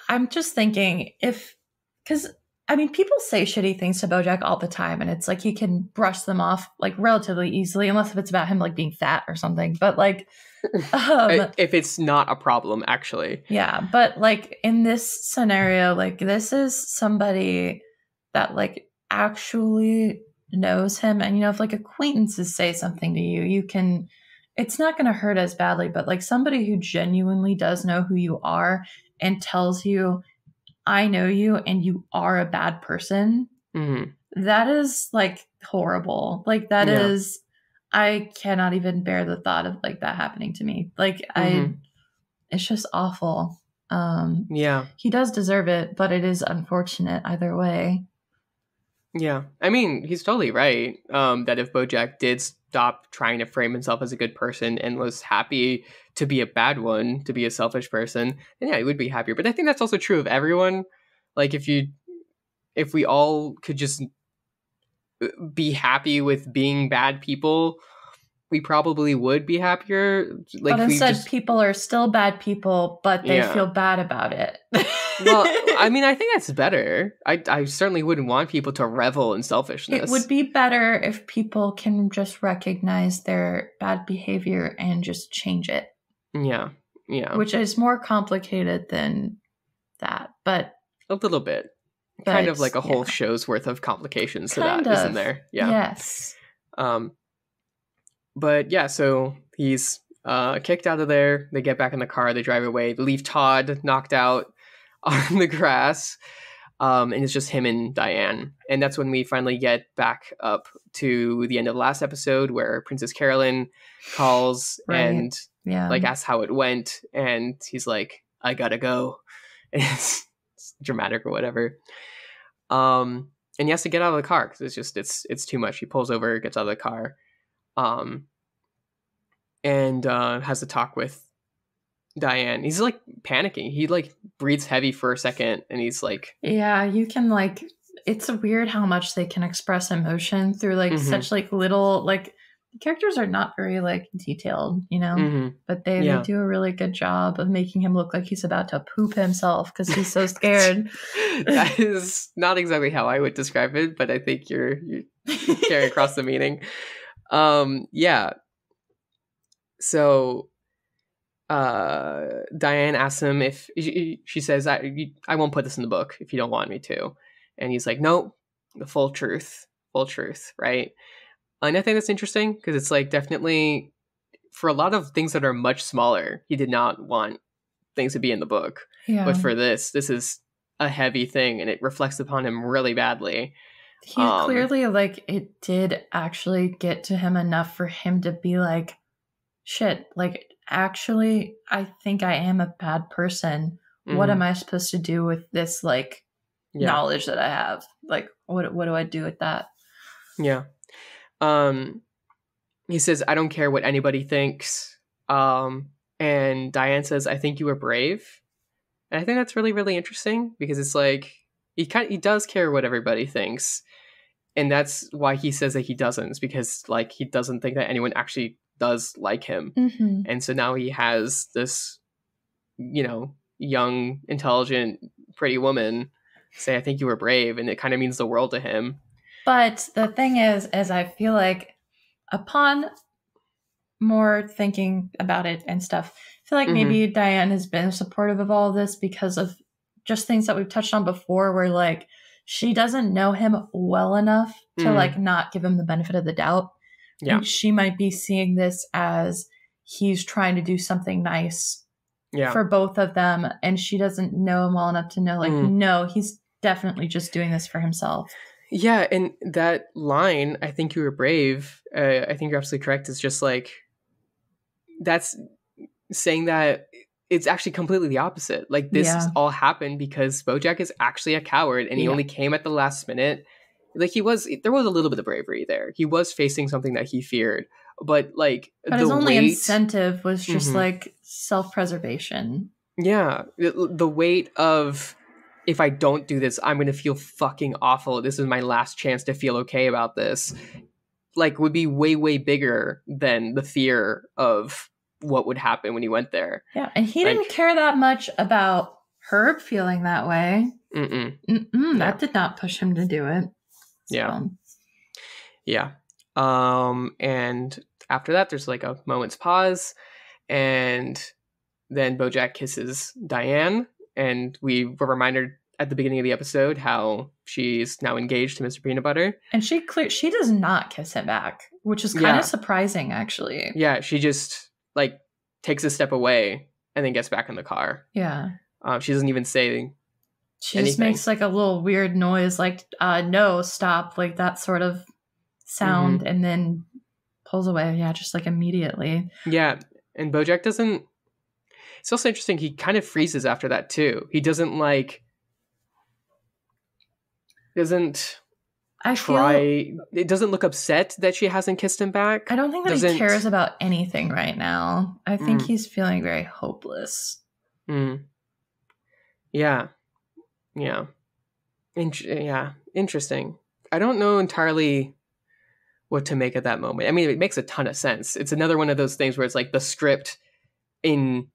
I'm just thinking because I mean, people say shitty things to Bojack all the time, and it's like he can brush them off like relatively easily, unless if it's about him like being fat or something. But like, if it's not a problem, actually. Yeah, but like in this scenario, like this is somebody that like actually knows him, and you know, if like acquaintances say something to you, you can. It's not going to hurt as badly, but like somebody who genuinely does know who you are and tells you, I know you and you are a bad person, that is like horrible. Like that is, I cannot even bear the thought of like that happening to me. Like it's just awful. He does deserve it, but it is unfortunate either way. Yeah, I mean, he's totally right. That if Bojack did stop trying to frame himself as a good person and was happy to be a bad one, to be a selfish person, then yeah, he would be happier. But I think that's also true of everyone. Like if we all could just be happy with being bad people, we probably would be happier. Like, but instead, people are still bad people, but they feel bad about it. Well, I mean, I think that's better. I certainly wouldn't want people to revel in selfishness. It would be better if people can just recognize their bad behavior and just change it. Yeah. Which is more complicated than that, but a little bit. Kind of like a whole show's worth of complications to that, isn't there? Yeah. Yes. But yeah, so he's kicked out of there. They get back in the car. They drive away. They leave Todd knocked out on the grass. And it's just him and Diane. And that's when we finally get back up to the end of the last episode where Princess Carolyn calls and like asks how it went. And he's like, I gotta go. And it's dramatic or whatever. And he has to get out of the car because it's too much. He pulls over, gets out of the car. And has a talk with Diane. He's like panicking. He like breathes heavy for a second and he's like, yeah, you can like, it's weird how much they can express emotion through like such like little, like the characters are not very like detailed, you know, but they do a really good job of making him look like he's about to poop himself because he's so scared. That is not exactly how I would describe it, but I think you're carrying across the meaning. Yeah. So Diane asks him if she says, I won't put this in the book if you don't want me to. And he's like, no, the full truth, right? And I think that's interesting because it's like definitely for a lot of things that are much smaller, he did not want things to be in the book. Yeah. But for this is a heavy thing and it reflects upon him really badly. He clearly like it did actually get to him enough for him to be like, shit, like actually, I think I am a bad person. What am I supposed to do with this, like, knowledge that I have? Like, what do I do with that? Yeah. He says, I don't care what anybody thinks. And Diane says, I think you were brave. And I think that's really, really interesting because it's like, he does care what everybody thinks. And that's why he says that he doesn't, is because, like, he doesn't think that anyone actually does like him. And so now he has this, you know, young, intelligent, pretty woman say, I think you were brave. And it kind of means the world to him. But the thing is I feel like upon more thinking about it and stuff, I feel like maybe Diane has been supportive of all of this because of just things that we've touched on before where, like, she doesn't know him well enough to, like, not give him the benefit of the doubt. Yeah. And she might be seeing this as he's trying to do something nice for both of them. And she doesn't know him well enough to know, like, no, he's definitely just doing this for himself. Yeah. And that line, I think you were brave, I think you're absolutely correct. It's just like, that's saying that it's actually completely the opposite. Like, this all happened because Bojack is actually a coward and he only came at the last minute. Like, there was a little bit of bravery there. He was facing something that he feared, but like, but his only incentive was just like self-preservation. Yeah. The weight of, if I don't do this, I'm going to feel fucking awful. This is my last chance to feel okay about this. Like, would be way, way bigger than the fear of what would happen when he went there. Yeah. And he didn't care that much about Herb feeling that way. That did not push him to do it. So. Yeah. And after that, there's like a moment's pause, and then Bojack kisses Diane, and we were reminded at the beginning of the episode how she's now engaged to Mr. Peanut Butter. And she does not kiss him back, which is kind of surprising, actually. Yeah, she just like takes a step away and then gets back in the car. Yeah. She doesn't even say She just makes like a little weird noise, like, no, stop, like that sort of sound, and then pulls away. Yeah, just like immediately. Yeah, and Bojack doesn't... It's also interesting, he kind of freezes after that, too. He doesn't, like... It doesn't look upset that she hasn't kissed him back. I don't think that he cares about anything right now. I think he's feeling very hopeless. Yeah. Yeah. Interesting. I don't know entirely what to make of that moment. I mean, it makes a ton of sense. It's another one of those things where it's like the script in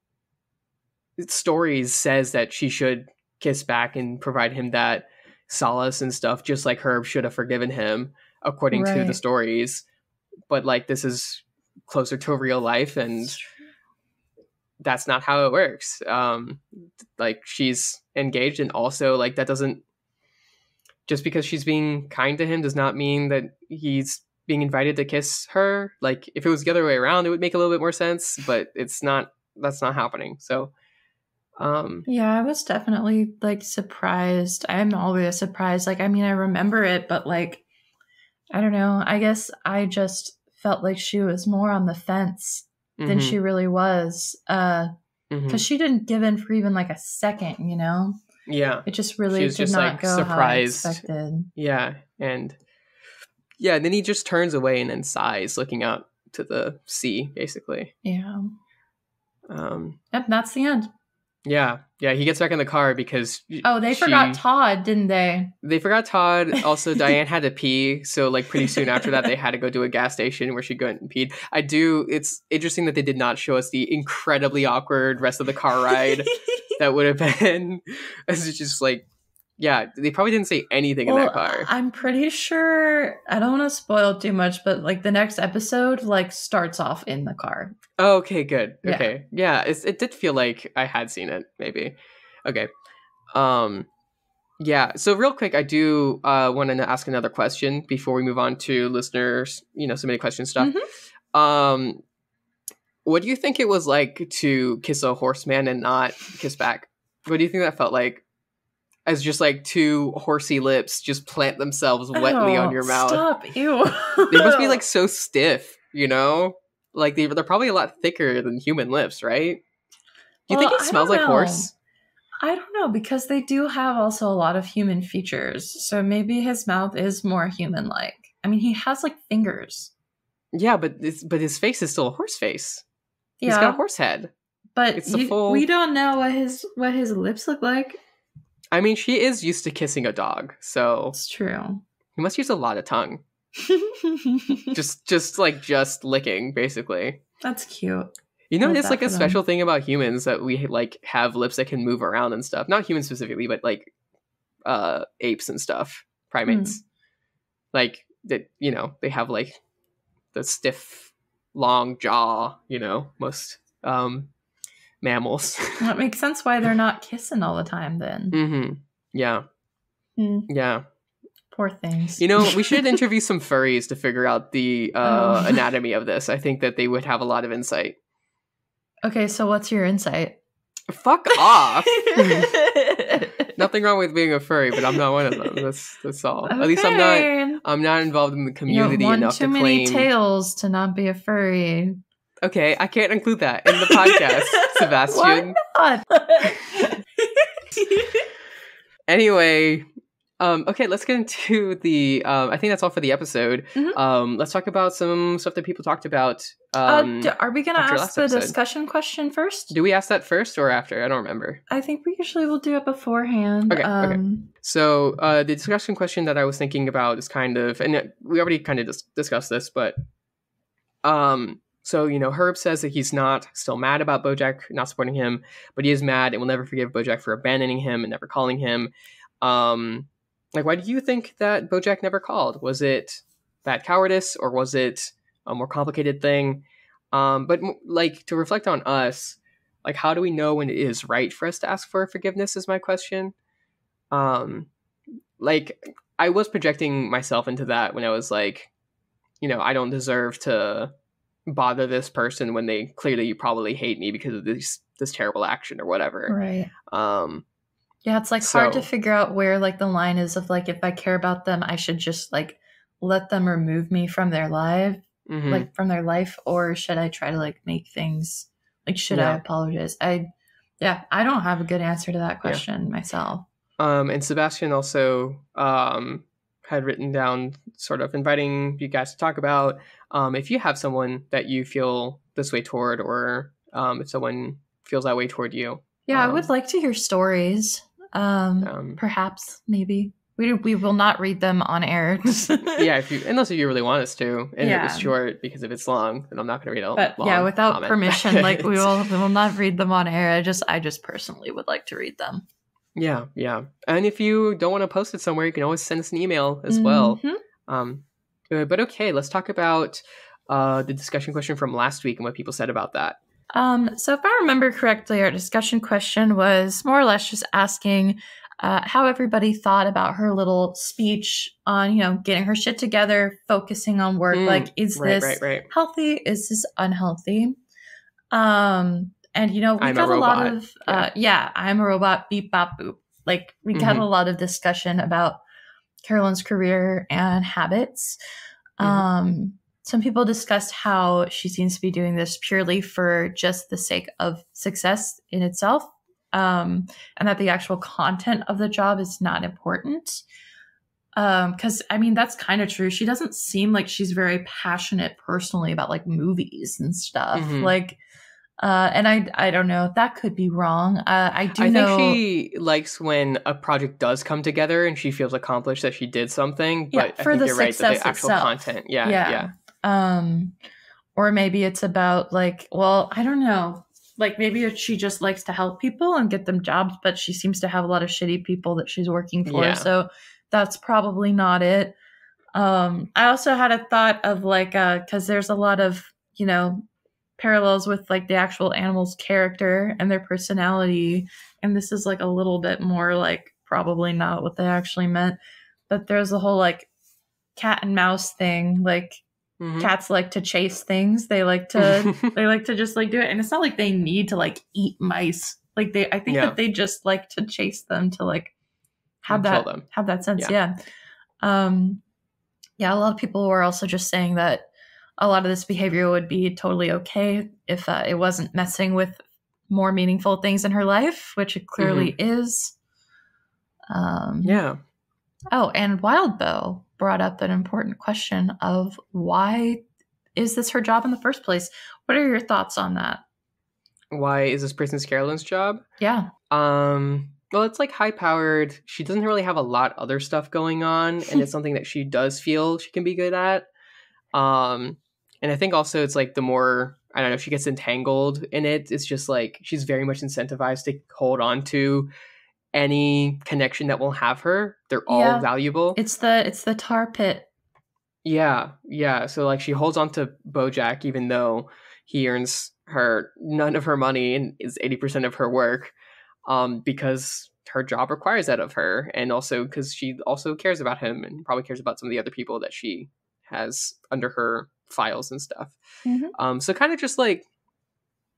stories says that she should kiss back and provide him that solace and stuff, just like Herb should have forgiven him according to the Right. stories. But like, this is closer to real life, and that's not how it works. Like, she's engaged, and also like that doesn't, just because she's being kind to him does not mean that he's being invited to kiss her. Like, if it was the other way around, it would make a little bit more sense, but it's not, that's not happening. So yeah, I was definitely like surprised. I'm always surprised. Like, I mean, I remember it, but like, I don't know. I guess I just felt like she was more on the fence than she really was. Because she didn't give in for even like a second, you know? Yeah. It just really She was did just, not like, go surprised. how I expected. Yeah. And yeah, then he just turns away and then sighs, looking out to the sea, basically. Yeah. Yep, that's the end. Yeah. Yeah, he gets back in the car because they forgot Todd, didn't they? They forgot Todd. Also, Diane had to pee, so like pretty soon after that, they had to go to a gas station where she went and peed. It's interesting that they did not show us the incredibly awkward rest of the car ride that would have been. It's just like, yeah, they probably didn't say anything in that car. I'm pretty sure, I don't want to spoil too much, but like the next episode like starts off in the car. Oh, okay, good. Yeah. Okay. Yeah, it did feel like I had seen it, maybe. Okay. Yeah, so real quick, I do want to ask another question before we move on to listeners, submitted question stuff. What do you think it was like to kiss a horseman and not kiss back? What do you think that felt like? As just like two horsey lips just plant themselves wetly on your mouth. Stop, ew. They must be like so stiff, Like they're probably a lot thicker than human lips, right? Do you think it smells like horse? I don't know, because they do have also a lot of human features. So maybe his mouth is more human-like. I mean, he has like fingers. Yeah, but his face is still a horse face. Yeah. He's got a horse head. But it's the full... we don't know what his lips look like. I mean, she is used to kissing a dog, so it's true. He must use a lot of tongue. just licking, basically. That's cute. It's like a special thing about humans that we like have lips that can move around and stuff. Not humans specifically, but like apes and stuff, primates. Like that, they have like the stiff, long jaw. Most mammals. That makes sense why they're not kissing all the time then. Mm-hmm. Yeah. Yeah. Poor things. We should interview some furries to figure out the anatomy of this. I think that they would have a lot of insight. Okay, so what's your insight? Fuck off. Nothing wrong with being a furry, but I'm not one of them. That's all. Okay. At least I'm not involved in the community enough to claim. Too many tails to not be a furry. Okay, I can't include that in the podcast, Sebastian. Why not? Anyway, okay, let's get into the. I think that's all for the episode. Mm-hmm. Let's talk about some stuff that people talked about. Are we going to ask the discussion question first? Do we ask that first or after? I don't remember. I think we usually will do it beforehand. Okay. So the discussion question that I was thinking about is kind of, and we already kind of discussed this, but so, Herb says that he's not still mad about Bojack not supporting him, but he is mad and will never forgive Bojack for abandoning him and never calling him. Why do you think that Bojack never called? Was it bad cowardice, or was it a more complicated thing? But like, to reflect on us, like, how do we know when it is right for us to ask for forgiveness is my question. Like, I was projecting myself into that when I was like, I don't deserve to bother this person when they clearly probably hate me because of this terrible action or whatever. Right. Yeah, it's like hard to figure out where like the line is of like, if I care about them, I should just like let them remove me from their life, from their life, or should I try to like make things like, should I apologize? I don't have a good answer to that question myself. And Sebastian also had written down sort of inviting you guys to talk about if you have someone that you feel this way toward, or if someone feels that way toward you. Yeah, I would like to hear stories. Perhaps, maybe. We will not read them on air. Yeah, unless you really want us to, and it was short, because if it's long, then I'm not going to read it. But yeah, without permission, like we will not read them on air. I just personally would like to read them. Yeah, yeah. And if you don't want to post it somewhere, you can always send us an email as well. Mhm. But okay, let's talk about the discussion question from last week and what people said about that. So if I remember correctly, our discussion question was more or less just asking how everybody thought about her little speech on, getting her shit together, focusing on work. Like, is this healthy? Is this unhealthy? And we got a lot of I'm a robot, beep bop boop. Like, we got a lot of discussion about Carolyn's career and habits. Some people discussed how she seems to be doing this purely for just the sake of success in itself, and that the actual content of the job is not important. Because, that's kind of true. She doesn't seem like she's very passionate personally about, like, movies and stuff. Like, and I don't know. That could be wrong. I think she likes when a project does come together and she feels accomplished that she did something. But I think you're right that the actual content. Yeah. Or maybe it's about, like, well, I don't know. Like, maybe she just likes to help people and get them jobs, but she seems to have a lot of shitty people that she's working for. Yeah. So that's probably not it. I also had a thought of, like, because there's a lot of, parallels with, like, the actual animal's character and their personality. And this is, like, a little bit more, like, probably not what they actually meant. But there's a whole, like, cat and mouse thing. Like, cats like to chase things. They like to just, like, do it. And it's not like they need to, like, eat mice. Like, I think that they just like to chase them to, like, have that sense. Yeah. A lot of people were also just saying that a lot of this behavior would be totally okay if it wasn't messing with more meaningful things in her life, which it clearly is. Oh, and Wildbow brought up an important question of why is this her job in the first place? What are your thoughts on that? Why is this Princess Carolyn's job? Yeah. Well, it's, like, high-powered. She doesn't really have a lot of other stuff going on, and it's something that she does feel she can be good at. And I think also it's, like, the more, I don't know, she gets entangled in it, it's just, like, she's very much incentivized to hold on to any connection that will have her. They're all valuable. It's the tar pit. Yeah. So, like, she holds on to Bojack even though he earns her none of her money and is 80% of her work, because her job requires that of her, and also because she also cares about him and probably cares about some of the other people that she has under her files and stuff. So kind of just, like,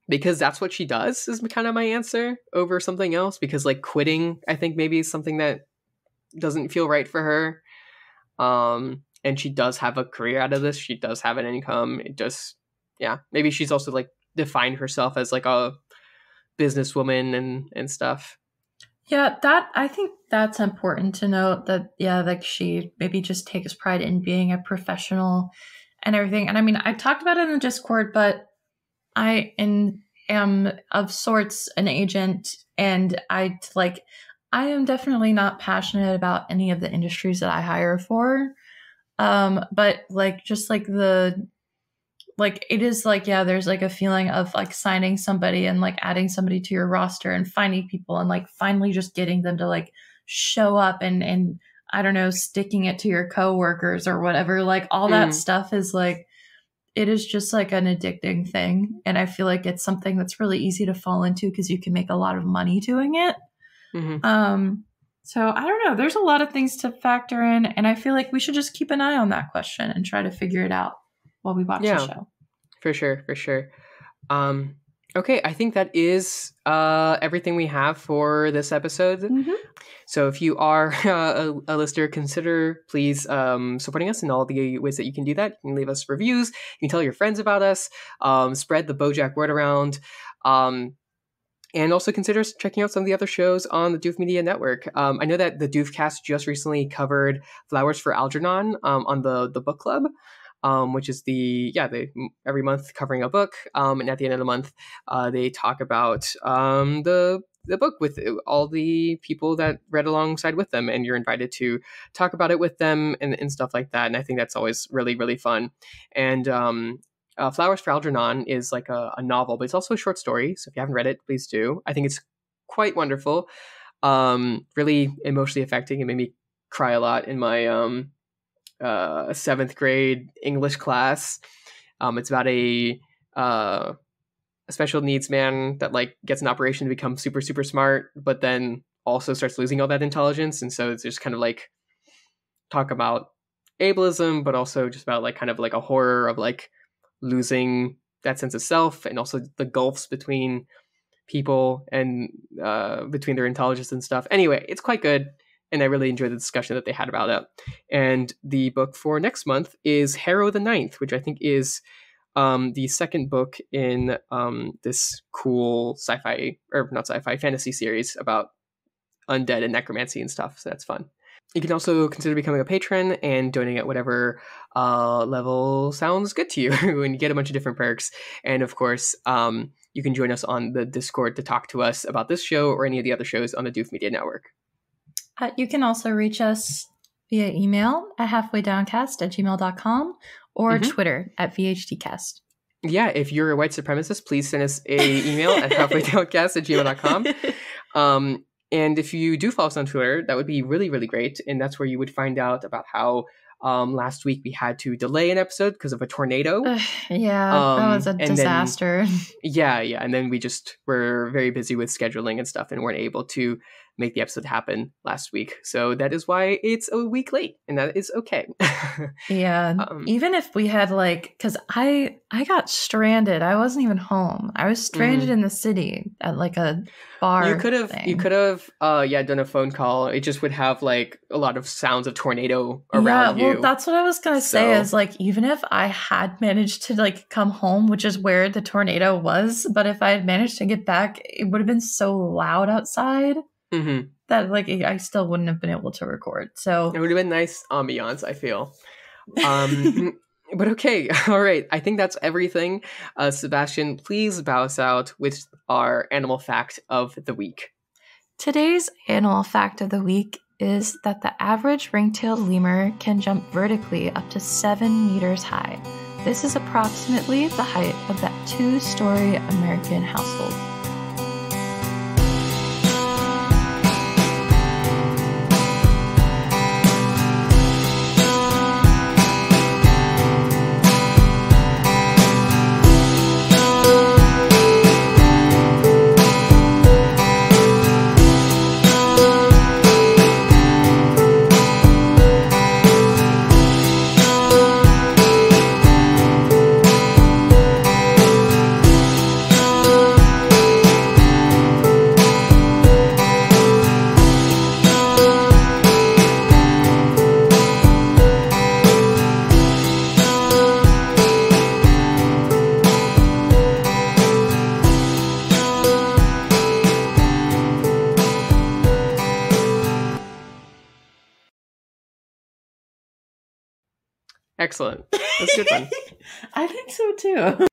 because that's what she does is kind of my answer over something else, because, like, quitting I think maybe is something that doesn't feel right for her, and she does have a career out of this, she does have an income. It just maybe she's also, like, defined herself as, like, a businesswoman and stuff. That I think that's important to note, that like, she maybe just takes pride in being a professional and everything. And I talked about it in the Discord, but I am of sorts an agent, and I am definitely not passionate about any of the industries that I hire for. But, like, just, like, it is, like, there's, like, a feeling of, like, signing somebody and, like, adding somebody to your roster and finding people and, like, finally just getting them to, like, show up and I don't know, sticking it to your coworkers or whatever. Like, all that stuff is, like, it is just, like, an addicting thing. And I feel like it's something that's really easy to fall into because you can make a lot of money doing it. So I don't know. There's a lot of things to factor in, and I feel like we should just keep an eye on that question and try to figure it out while we watch the show. For sure. Okay, I think that is everything we have for this episode. So if you are a listener, consider please supporting us in all the ways that you can do that. You can leave us reviews. You can tell your friends about us. Spread the Bojack word around. And also consider checking out some of the other shows on the Doof Media Network. I know that the Doofcast just recently covered Flowers for Algernon on the book club, which is they every month covering a book. And at the end of the month, they talk about the book with all the people that read alongside with them. And you're invited to talk about it with them and stuff like that. And I think that's always really, really fun. And Flowers for Algernon is like a novel, but it's also a short story. So if you haven't read it, please do. I think it's quite wonderful. Really emotionally affecting. It made me cry a lot in my 7th grade English class. It's about a special needs man that like gets an operation to become super, super smart, but then also starts losing all that intelligence. And so it's just kind of like talk about ableism, but also just about like kind of like a horror of like losing that sense of self, and also the gulfs between people and between their intelligence and stuff. Anyway, it's quite good, and I really enjoyed the discussion that they had about it. And the book for next month is Harrow the Ninth, which I think is the second book in this cool sci-fi, or not sci-fi, fantasy series about undead and necromancy and stuff. So that's fun. You can also consider becoming a patron and donating at whatever level sounds good to you, and you get a bunch of different perks. And of course, you can join us on the Discord to talk to us about this show or any of the other shows on the Doof Media Network. You can also reach us via email at halfwaydowncast@gmail.com or Twitter at VHDcast. Yeah, if you're a white supremacist, please send us an email at halfwaydowncast@gmail.com. And if you do follow us on Twitter, that would be really, really great. And that's where you would find out about how last week we had to delay an episode because of a tornado. That was a disaster. Then, and then we just were very busy with scheduling and stuff and weren't able to make the episode happen last week. So that is why it's a week late, and that is okay. Even if we had because I got stranded. I wasn't even home. I was stranded in the city at like a bar. You could have done a phone call. It just would have like a lot of sounds of tornado around you. Well, that's what I was gonna say. Is like, even if I had managed to like come home, which is where the tornado was, but if I had managed to get back, it would have been so loud outside. That like I still wouldn't have been able to record. So it would have been nice ambiance, I feel. But okay, all right. I think that's everything. Sebastian, please bow us out with our animal fact of the week. Today's animal fact of the week is that the average ringtail lemur can jump vertically up to 7 meters high. This is approximately the height of that 2-story American household. Excellent. That's a good one. I think so too.